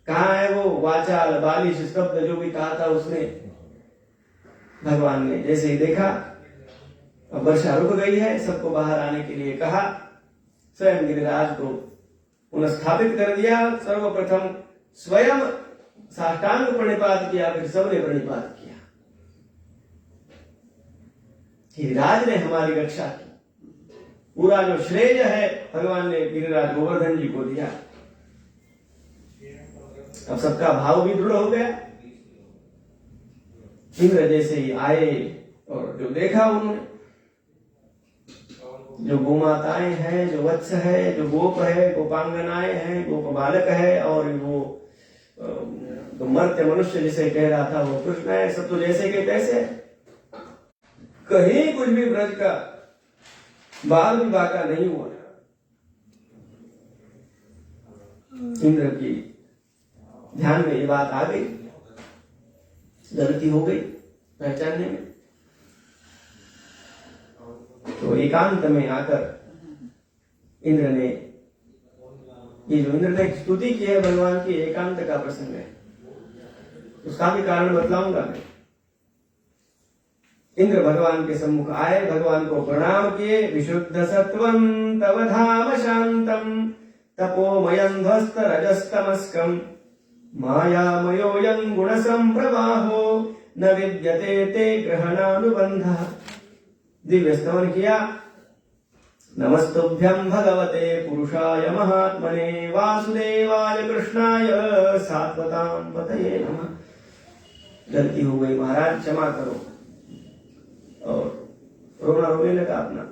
कहाँ है वो वाचाल बालिश स्तब्ध जो भी कहा था उसने। भगवान ने जैसे ही देखा अब वर्षा रुक गई है, सबको बाहर आने के लिए कहा। स्वयं गिरिराज को उन्हें स्थापित कर दिया। सर्वप्रथम स्वयं साष्टांग प्रणिपात किया, फिर सबने प्रणिपात किया। गिरिराज ने हमारी रक्षा की। पूरा जो श्रेय है भगवान ने गिरिराज गोवर्धन जी को दिया। अब सबका भाव भी दृढ़ हो गया। इंद्र जैसे ही आए और जो देखा उन्होंने, जो गोमाताएं हैं, जो वत्स है, जो गोप है, गोपांगनाएं हैं, गोप बालक है, और वो तो मर्त्य मनुष्य जिसे कह रहा था वो कृष्ण है, सब तो जैसे के तैसे। कहीं कुछ भी ब्रज का बाल विवाह का नहीं हुआ। इंद्र की ध्यान में ये बात आ गई, गलती हो गई पहचानने में। तो एकांत में आकर इंद्र ने, ये जो इंद्र ने स्तुति की है भगवान की, एकांत का प्रसंग है, उसका भी कारण बतलाऊंगा मैं। इंद्र भगवान के सम्मुख आए, भगवान को प्रणाम किए। विशुद्ध सत्वं तव धाम शांतम तपोमयं ध्वस्त रजस्तमस्कम मायामयोऽयं गुण संप्रवाहो न विद्यते ते ग्रहणानुबंधः। दिव्य स्तवन किया। नमस्तुभ्यं भगवते पुरुषाय महात्मने वासुदेवाय कृष्णाय सात्वतां पतये नमः। गलती हो गई महाराज, क्षमा करो। और रोना रोने लगा अपना,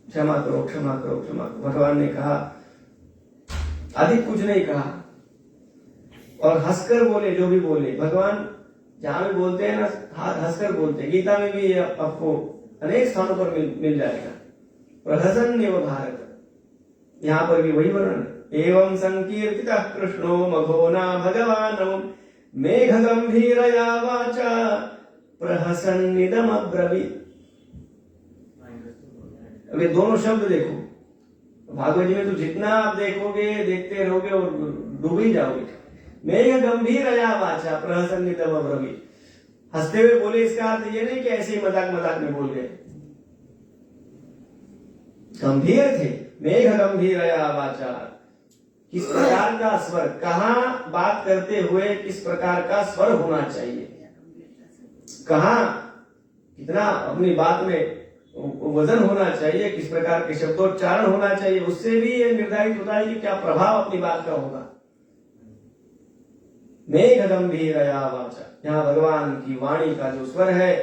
क्षमा करो क्षमा करो क्षमा करो। भगवान ने कहा, अधिक कुछ नहीं कहा, और हंसकर बोले जो भी बोले। भगवान जहां भी बोलते हैं ना, हंसकर बोलते हैं। गीता में भी आपको अनेक स्थानों पर मिल जाएगा, प्रहसन्नेव भारत, यहाँ पर भी वही वर्णन। एवं संकीर्तितः कृष्णो मघोना भगवान मेघ गंभीरया वाचा प्रहसन्निदम् अब्रवीत्। अब ये दोनों शब्द देखो भागवत जी में, तो जितना आप देखोगे, देखते रहोगे और डूब ही जाओगे। मेघ गंभीरया वाचा प्रहसन्निदम् अब्रवीत्, हंसते हुए बोले। इसका अर्थ ये नहीं कि ऐसे ही मजाक मजाक में बोल गए, गंभीर थे। मेघ गंभीरया वाचा, किस प्रकार का स्वर, कहाँ बात करते हुए किस प्रकार का स्वर होना चाहिए, कहाँ कितना अपनी बात में वजन होना चाहिए, किस प्रकार के शब्दोच्चारण होना चाहिए, उससे भी ये निर्धारित होता है कि क्या प्रभाव अपनी बात का होगा। मेघ गंभीरया वाचा, यहाँ भगवान की वाणी का जो स्वर है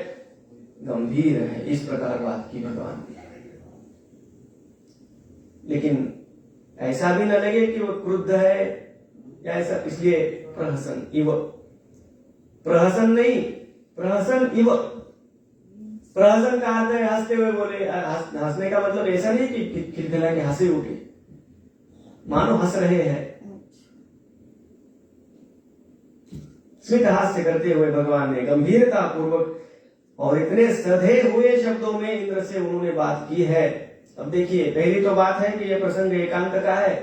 गंभीर है, इस प्रकार बात की भगवान ने। लेकिन ऐसा भी न लगे कि वो क्रुद्ध है या ऐसा, इसलिए प्रहसन इव, प्रहसन नहीं प्रहसन इव। प्रहसन का अर्थ है हंसते हुए बोले। हंसने का मतलब ऐसा नहीं कि खिलखिला के हंसी उठे, मानो हंस रहे हैं। स्मित हास्य करते हुए भगवान ने गंभीरता पूर्वक और इतने सधे हुए शब्दों में इंद्र से उन्होंने बात की है। अब देखिए, पहली तो बात है कि यह प्रसंग एकांत का है।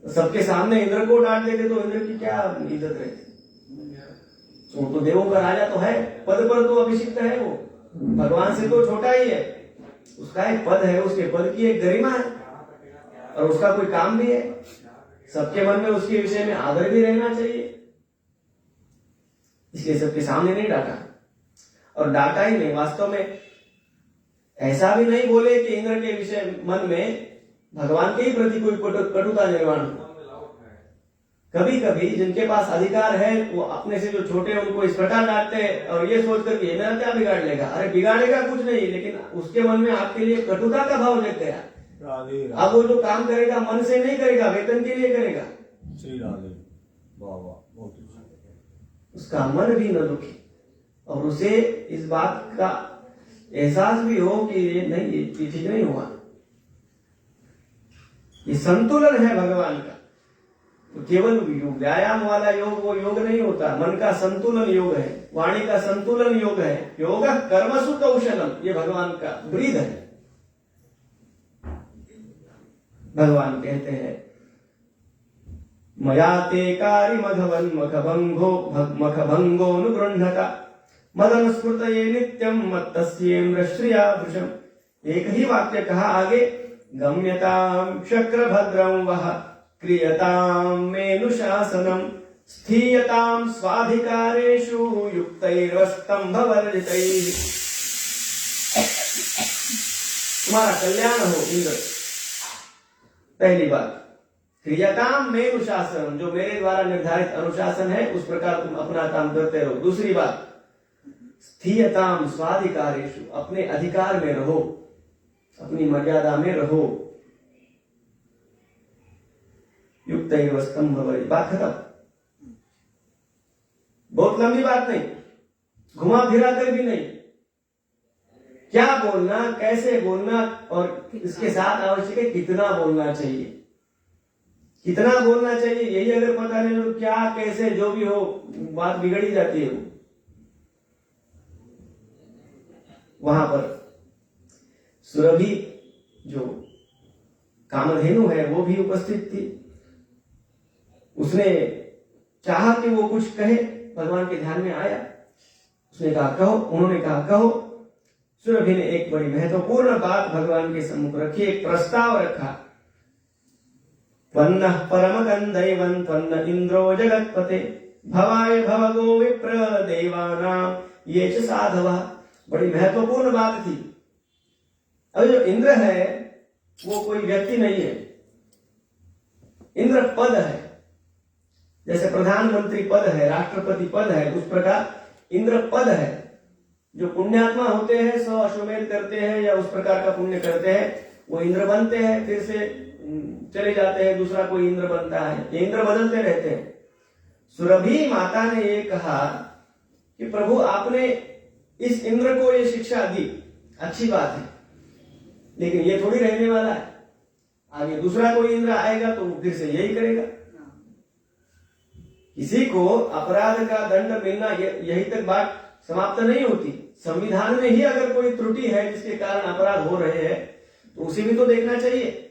सबके सामने इंद्र को डांट देते तो इंद्र की क्या इज्जत रहती। वो तो देवों का राजा तो है, पद पर तो अभिषिक्त है, वो भगवान से तो छोटा ही है। उसका एक पद है, उसके पद की एक गरिमा है, और उसका कोई काम भी है। सबके मन में उसके विषय में आदर भी रहना चाहिए, इसलिए सबके सामने नहीं डांटा। और डांटा ही नहीं, वास्तव में ऐसा भी नहीं बोले कि इंद्र के विषय मन में भगवान के ही प्रति कोई कटुता निर्माण हो। कभी कभी जिनके पास अधिकार है वो अपने से जो छोटे उनको इस प्रकार डांटते हैं और ये सोचकर कि मेरा क्या बिगाड़ लेगा। अरे बिगाड़ेगा कुछ नहीं, लेकिन उसके मन में आपके लिए कटुता का भाव जग गया। अब वो जो काम करेगा मन से नहीं करेगा, वेतन के लिए करेगा। उसका मन भी न दुखी और उसे इस बात का एहसास भी हो कि ये नहीं, ये ठीक नहीं हुआ। ये संतुलन है भगवान का। तो केवल व्यायाम वाला योग वो योग नहीं होता, मन का संतुलन योग है, वाणी का संतुलन योग है। योग कर्मसु कौशलम, ये भगवान का ब्रीद है। भगवान कहते हैं मया ते कारी मघवन मखभंगोनुगृह्णता मदनुस्मृतये नित्यं मत्तस्येन्द्र श्रिया भृशम। एक ही वाक्य कहा आगे, गम्यतां शक्रभद्रं वः क्रियतां मेनुशासनम् स्थीयतां स्वाधिकारेषु युक्तैर्वस्तंभवर्जितैः। तुम्हारा कल्याण हो इंद्र। पहली बात, क्रियताम में अनुशासन, जो मेरे द्वारा निर्धारित अनुशासन है उस प्रकार तुम अपना काम करते रहो। दूसरी बात, स्थीयताम स्वाधिकारेषु, अपने अधिकार में रहो, अपनी मर्यादा में रहो। युक्त स्तंभ, बात खत्म। बहुत लंबी बात नहीं, घुमा फिरा कर भी नहीं, क्या बोलना, कैसे बोलना, और इसके साथ आवश्यक है कितना बोलना चाहिए। कितना बोलना चाहिए यही अगर पता नहीं तो क्या कैसे जो भी हो बात बिगड़ ही जाती है। वहां पर सुरभि जो कामधेनु है वो भी उपस्थित थी। उसने चाहा कि वो कुछ कहे, भगवान के ध्यान में आया, उसने कहा कहो। उन्होंने कहा कहो। सुरभि ने एक बड़ी महत्वपूर्ण बात भगवान के सम्मुख रखी, एक प्रस्ताव रखा। त्वन्नः परमगन्धैवं त्वन्न इंद्रो जगत्पते भवाय भवगो विप्र देवानां ये च साधवः। बड़ी महत्वपूर्ण बात थी। अब जो इंद्र है वो कोई व्यक्ति नहीं है, इंद्र पद है। जैसे प्रधानमंत्री पद है, राष्ट्रपति पद है, उस प्रकार इंद्र पद है। जो पुण्यात्मा होते हैं, 100 अश्वमेध करते हैं या उस प्रकार का पुण्य करते हैं, वो इंद्र बनते हैं, फिर से चले जाते हैं, दूसरा कोई इंद्र बनता है। ये इंद्र बदलते रहते हैं। सुरभि माता ने ये कहा कि प्रभु आपने इस इंद्र को ये शिक्षा दी, अच्छी बात है, लेकिन ये थोड़ी रहने वाला है। आगे दूसरा कोई इंद्र आएगा तो फिर से यही करेगा। किसी को अपराध का दंड मिलना, यही तक बात समाप्त नहीं होती। संविधान में ही अगर कोई त्रुटि है जिसके कारण अपराध हो रहे हैं तो उसे भी तो देखना चाहिए।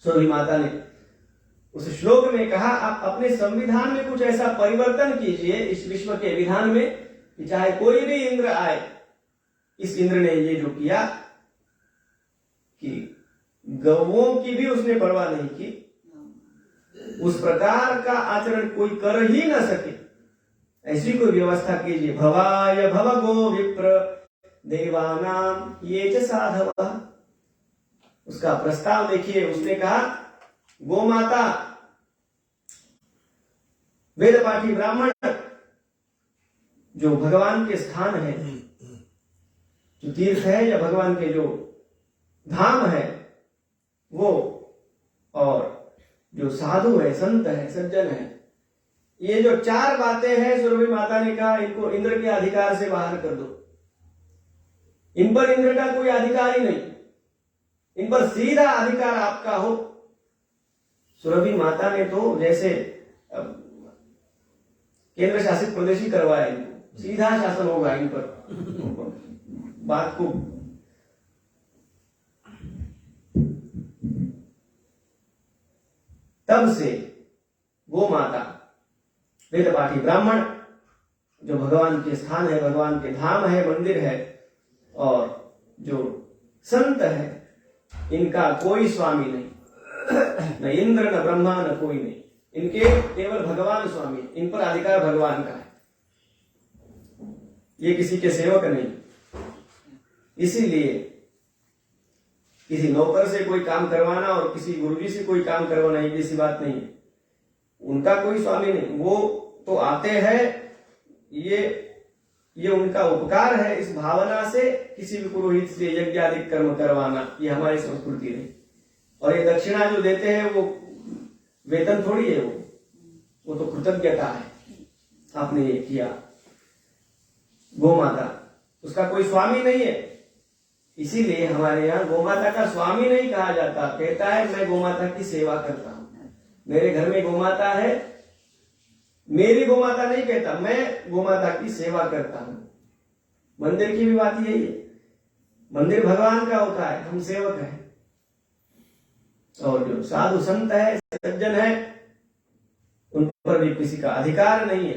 सुरभि माता ने उस श्लोक में कहा, आप अपने संविधान में कुछ ऐसा परिवर्तन कीजिए इस विश्व के विधान में कि चाहे कोई भी इंद्र आए। इस इंद्र ने ये जो किया कि गौओं की भी उसने परवाह नहीं की, उस प्रकार का आचरण कोई कर ही न सके, ऐसी कोई व्यवस्था कीजिए। भवाय भवगो विप्र देवानां ये च साधवः। उसका प्रस्ताव देखिए। उसने कहा गो माता, वेद पाठी ब्राह्मण, जो भगवान के स्थान है, जो तीर्थ है या भगवान के जो धाम है वो, और जो साधु है, संत है, सज्जन है, ये जो 4 बातें हैं, सुरभि माता ने कहा इनको इंद्र के अधिकार से बाहर कर दो। इन पर इंद्र का कोई अधिकार ही नहीं, इन पर सीधा अधिकार आपका हो। सुरभि माता ने तो जैसे केंद्र शासित प्रदेश ही करवाया, इनको सीधा शासन होगा इन पर। बात को तब से गो माता, वेद पाठी ब्राह्मण, जो भगवान के स्थान है, भगवान के धाम है, मंदिर है, और जो संत है, इनका कोई स्वामी नहीं, न इंद्र न ब्रह्मा न कोई नहीं, इनके केवल भगवान स्वामी, इन पर अधिकार भगवान का है, ये किसी के सेवक नहीं। इसीलिए किसी नौकर से कोई काम करवाना और किसी गुरुजी से कोई काम करवाना एक जैसी बात नहीं है। उनका कोई स्वामी नहीं, वो तो आते हैं, ये उनका उपकार है। इस भावना से किसी भी पुरोहित से यज्ञ आदि कर्म करवाना, ये हमारी संस्कृति है। और ये दक्षिणा जो देते हैं वो वेतन थोड़ी है, वो तो कृतज्ञता है, आपने ये किया। गो माता, उसका कोई स्वामी नहीं है। इसीलिए हमारे यहाँ गोमाता का स्वामी नहीं कहा जाता, कहता है मैं गोमाता की सेवा करता हूं, मेरे घर में गोमाता है, मेरी गोमाता नहीं कहता, मैं गोमाता की सेवा करता हूं। मंदिर की भी बात यही है, मंदिर भगवान का होता है, हम सेवक हैं। और जो साधु संत है, सज्जन है, उन पर भी किसी का अधिकार नहीं है,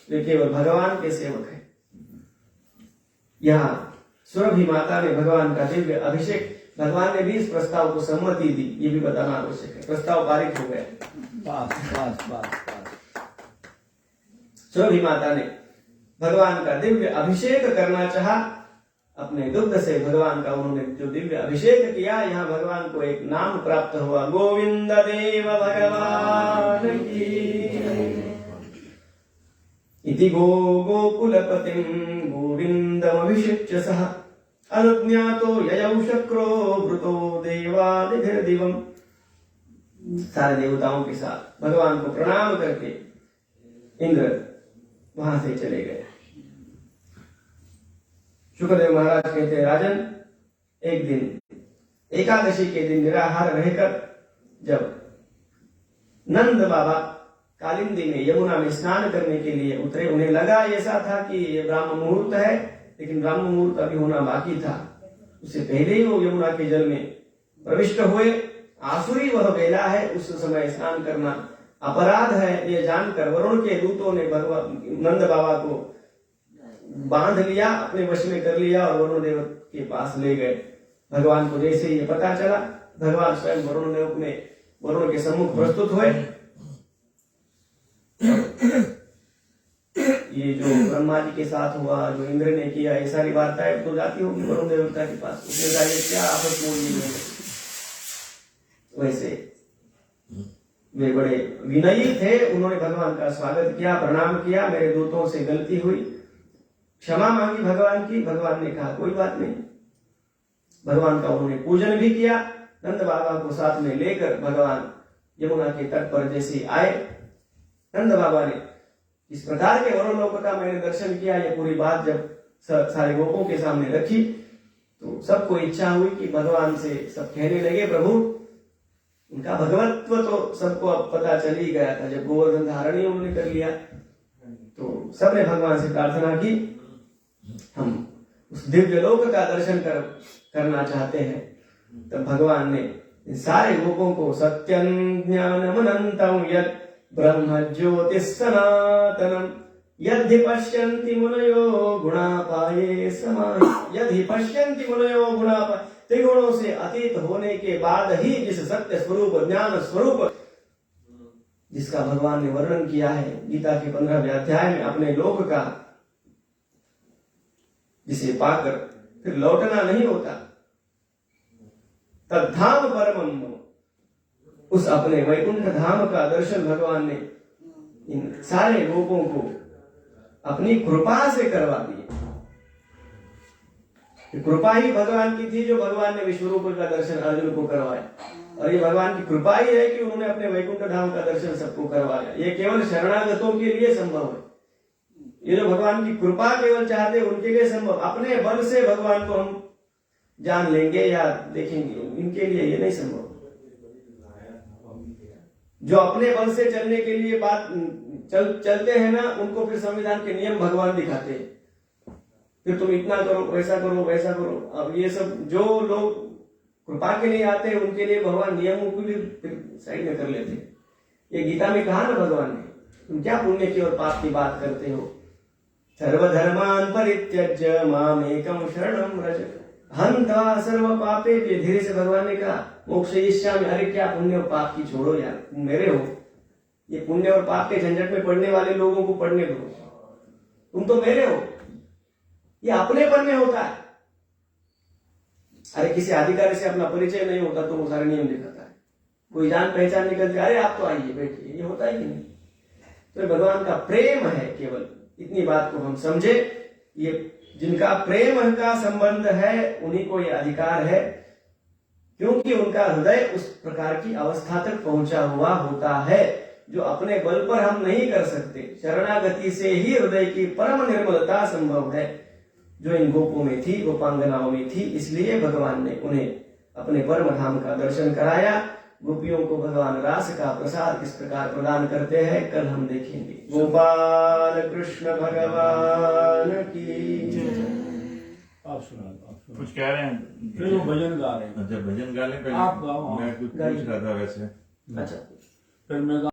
वे केवल भगवान के सेवक है। यहाँ सुरभि माता ने भगवान का दिव्य अभिषेक, भगवान ने भी इस प्रस्ताव को सम्मति दी, ये भी बताना आवश्यक है। प्रस्ताव पारित हो गया। सुरभि माता ने भगवान का दिव्य अभिषेक करना चाहा। अपने दुग्ध से भगवान का उन्होंने जो दिव्य अभिषेक किया, यहाँ भगवान को एक नाम प्राप्त हुआ, गोविंद देव भगवान की। इति गोकुलपतिं गोविन्दमभिषिच्य सः अनुज्ञातो ययौ शक्रो वृतो देवादिभिर्दिवम्। सारे देवताओं के साथ भगवान को प्रणाम करके इंद्र वहां से चले गए। शुक्रदेव महाराज कहते हैं, राजन, एक दिन एकादशी के दिन निराहार रहकर जब नंद बाबा कालिंदी में यमुना में स्नान करने के लिए उतरे, उन्हें लगा ऐसा था कि ये ब्राह्म मुहूर्त है, लेकिन ब्राह्म मुहूर्त अभी होना बाकी था। उससे पहले ही वो यमुना के जल में प्रविष्ट हुए। आसुरी वह बेला है, उस समय स्नान करना अपराध है, ये जानकर वरुण के दूतों ने भगवान नंद बाबा को बांध लिया, अपने वश में कर लिया और वरुण देव के पास ले गए। भगवान को जैसे ये पता चला, भगवान स्वयं वरुण देव में वरुण के सम्मुख प्रस्तुत हुए। ये जो ब्रह्मा जी के साथ हुआ, जो इंद्र ने किया, ये सारी वार्ताएं तो जाती होगी वरुण देवता के पास। उसने कहा, ये क्या आपस में वैसे वे बड़े विनयी थे, उन्होंने भगवान का स्वागत किया, प्रणाम किया, मेरे दूतों से गलती हुई, क्षमा मांगी भगवान की। भगवान ने कहा कोई बात नहीं। भगवान का उन्होंने पूजन भी किया। नंद बाबा को साथ में लेकर भगवान यमुना के तट पर जैसे आए, नंद बाबा ने इस प्रकार के वरुण लोक का मैंने दर्शन किया, ये पूरी बात जब सारे गोपों के सामने रखी तो सबको इच्छा हुई कि भगवान से सब कहने लगे, प्रभु उनका भगवत्व तो सबको अब पता चल ही गया था। जब गोवर्धन धारण ही उन्होंने कर लिया तो सबने भगवान से प्रार्थना की, हम उस दिव्य लोक का दर्शन करना चाहते हैं। तब भगवान ने इन सारे गोपों को सत्यं ज्ञानमनन्तं यत् ब्रह्म ज्योतिः सनातनम् यद्धि पश्यन्ति मुनयो गुणापाये समाय। यद्धि पश्यन्ति मुनयो गुणापाये, त्रिगुणों से अतीत होने के बाद ही जिस सत्य स्वरूप, ज्ञान स्वरूप जिसका भगवान ने वर्णन किया है गीता के 15वें अध्याय में, अपने लोक का, जिसे पाकर फिर लौटना नहीं होता, तद्धाम परमम्, उस अपने वैकुंठ धाम का दर्शन भगवान ने इन सारे गोपों को अपनी कृपा से करवा दिए। कृपा ही भगवान की थी जो भगवान ने विश्वरूप का दर्शन अर्जुन को करवाया, और ये भगवान की कृपा ही है कि उन्होंने अपने वैकुंठ धाम का दर्शन सबको करवाया। ये केवल शरणागतों के लिए संभव है। ये जो भगवान की कृपा केवल चाहते हैं उनके लिए संभव। अपने बल से भगवान को हम जान लेंगे या देखेंगे, इनके लिए ये नहीं संभव। जो अपने बल से चलने के लिए चलते हैं ना, उनको फिर संविधान के नियम भगवान दिखाते हैं, फिर तुम इतना करो, वैसा करो, वैसा करो। अब ये सब जो लोग कृपा के लिए आते हैं उनके लिए भगवान नियमों को भी फिर साइड में कर लेते हैं। ये गीता में कहा ना भगवान ने, तुम क्या पुण्य की और पाप की बात करते हो। सर्वधर्मान परित्यज्य मामेकं शरणं व्रज हन्त्वा सर्व पापे। धीरे से भगवान ने कहा, मोक्षयिष्यामि। अरे क्या पुण्य और पाप की छोड़ो यार, तुम मेरे हो। ये पुण्य और पाप के झंझट में पड़ने वाले लोगों को पढ़ने दो, तुम तो मेरे हो। ये अपनेपन में होता है। अरे किसी अधिकारी से अपना परिचय नहीं होता तो वो सारे नियम दिखाता है। कोई जान पहचान निकलती, अरे आप तो आइए बैठिए, ये होता ही नहीं। तो भगवान का प्रेम है, केवल इतनी बात को हम समझे। ये जिनका प्रेम का संबंध है उन्हीं को ये अधिकार है, क्योंकि उनका हृदय उस प्रकार की अवस्था तक पहुंचा हुआ होता है जो अपने बल पर हम नहीं कर सकते। शरणागति से ही हृदय की परम निर्मलता संभव है, जो इन गोपों में थी, गोपांगनाओं में थी। इसलिए भगवान ने उन्हें अपने परम धाम का दर्शन कराया। गोपियों को भगवान रास का प्रसाद किस प्रकार प्रदान करते हैं कल हम देखेंगे। गोपाल कृष्ण भगवान की। आप सुना कुछ कह रहे हैं, फिर वो भजन गा रहे हैं। जब भजन गा लें, आप गाओ। मैं कुछ पूछ रहा था वैसे। अच्छा, फिर मैं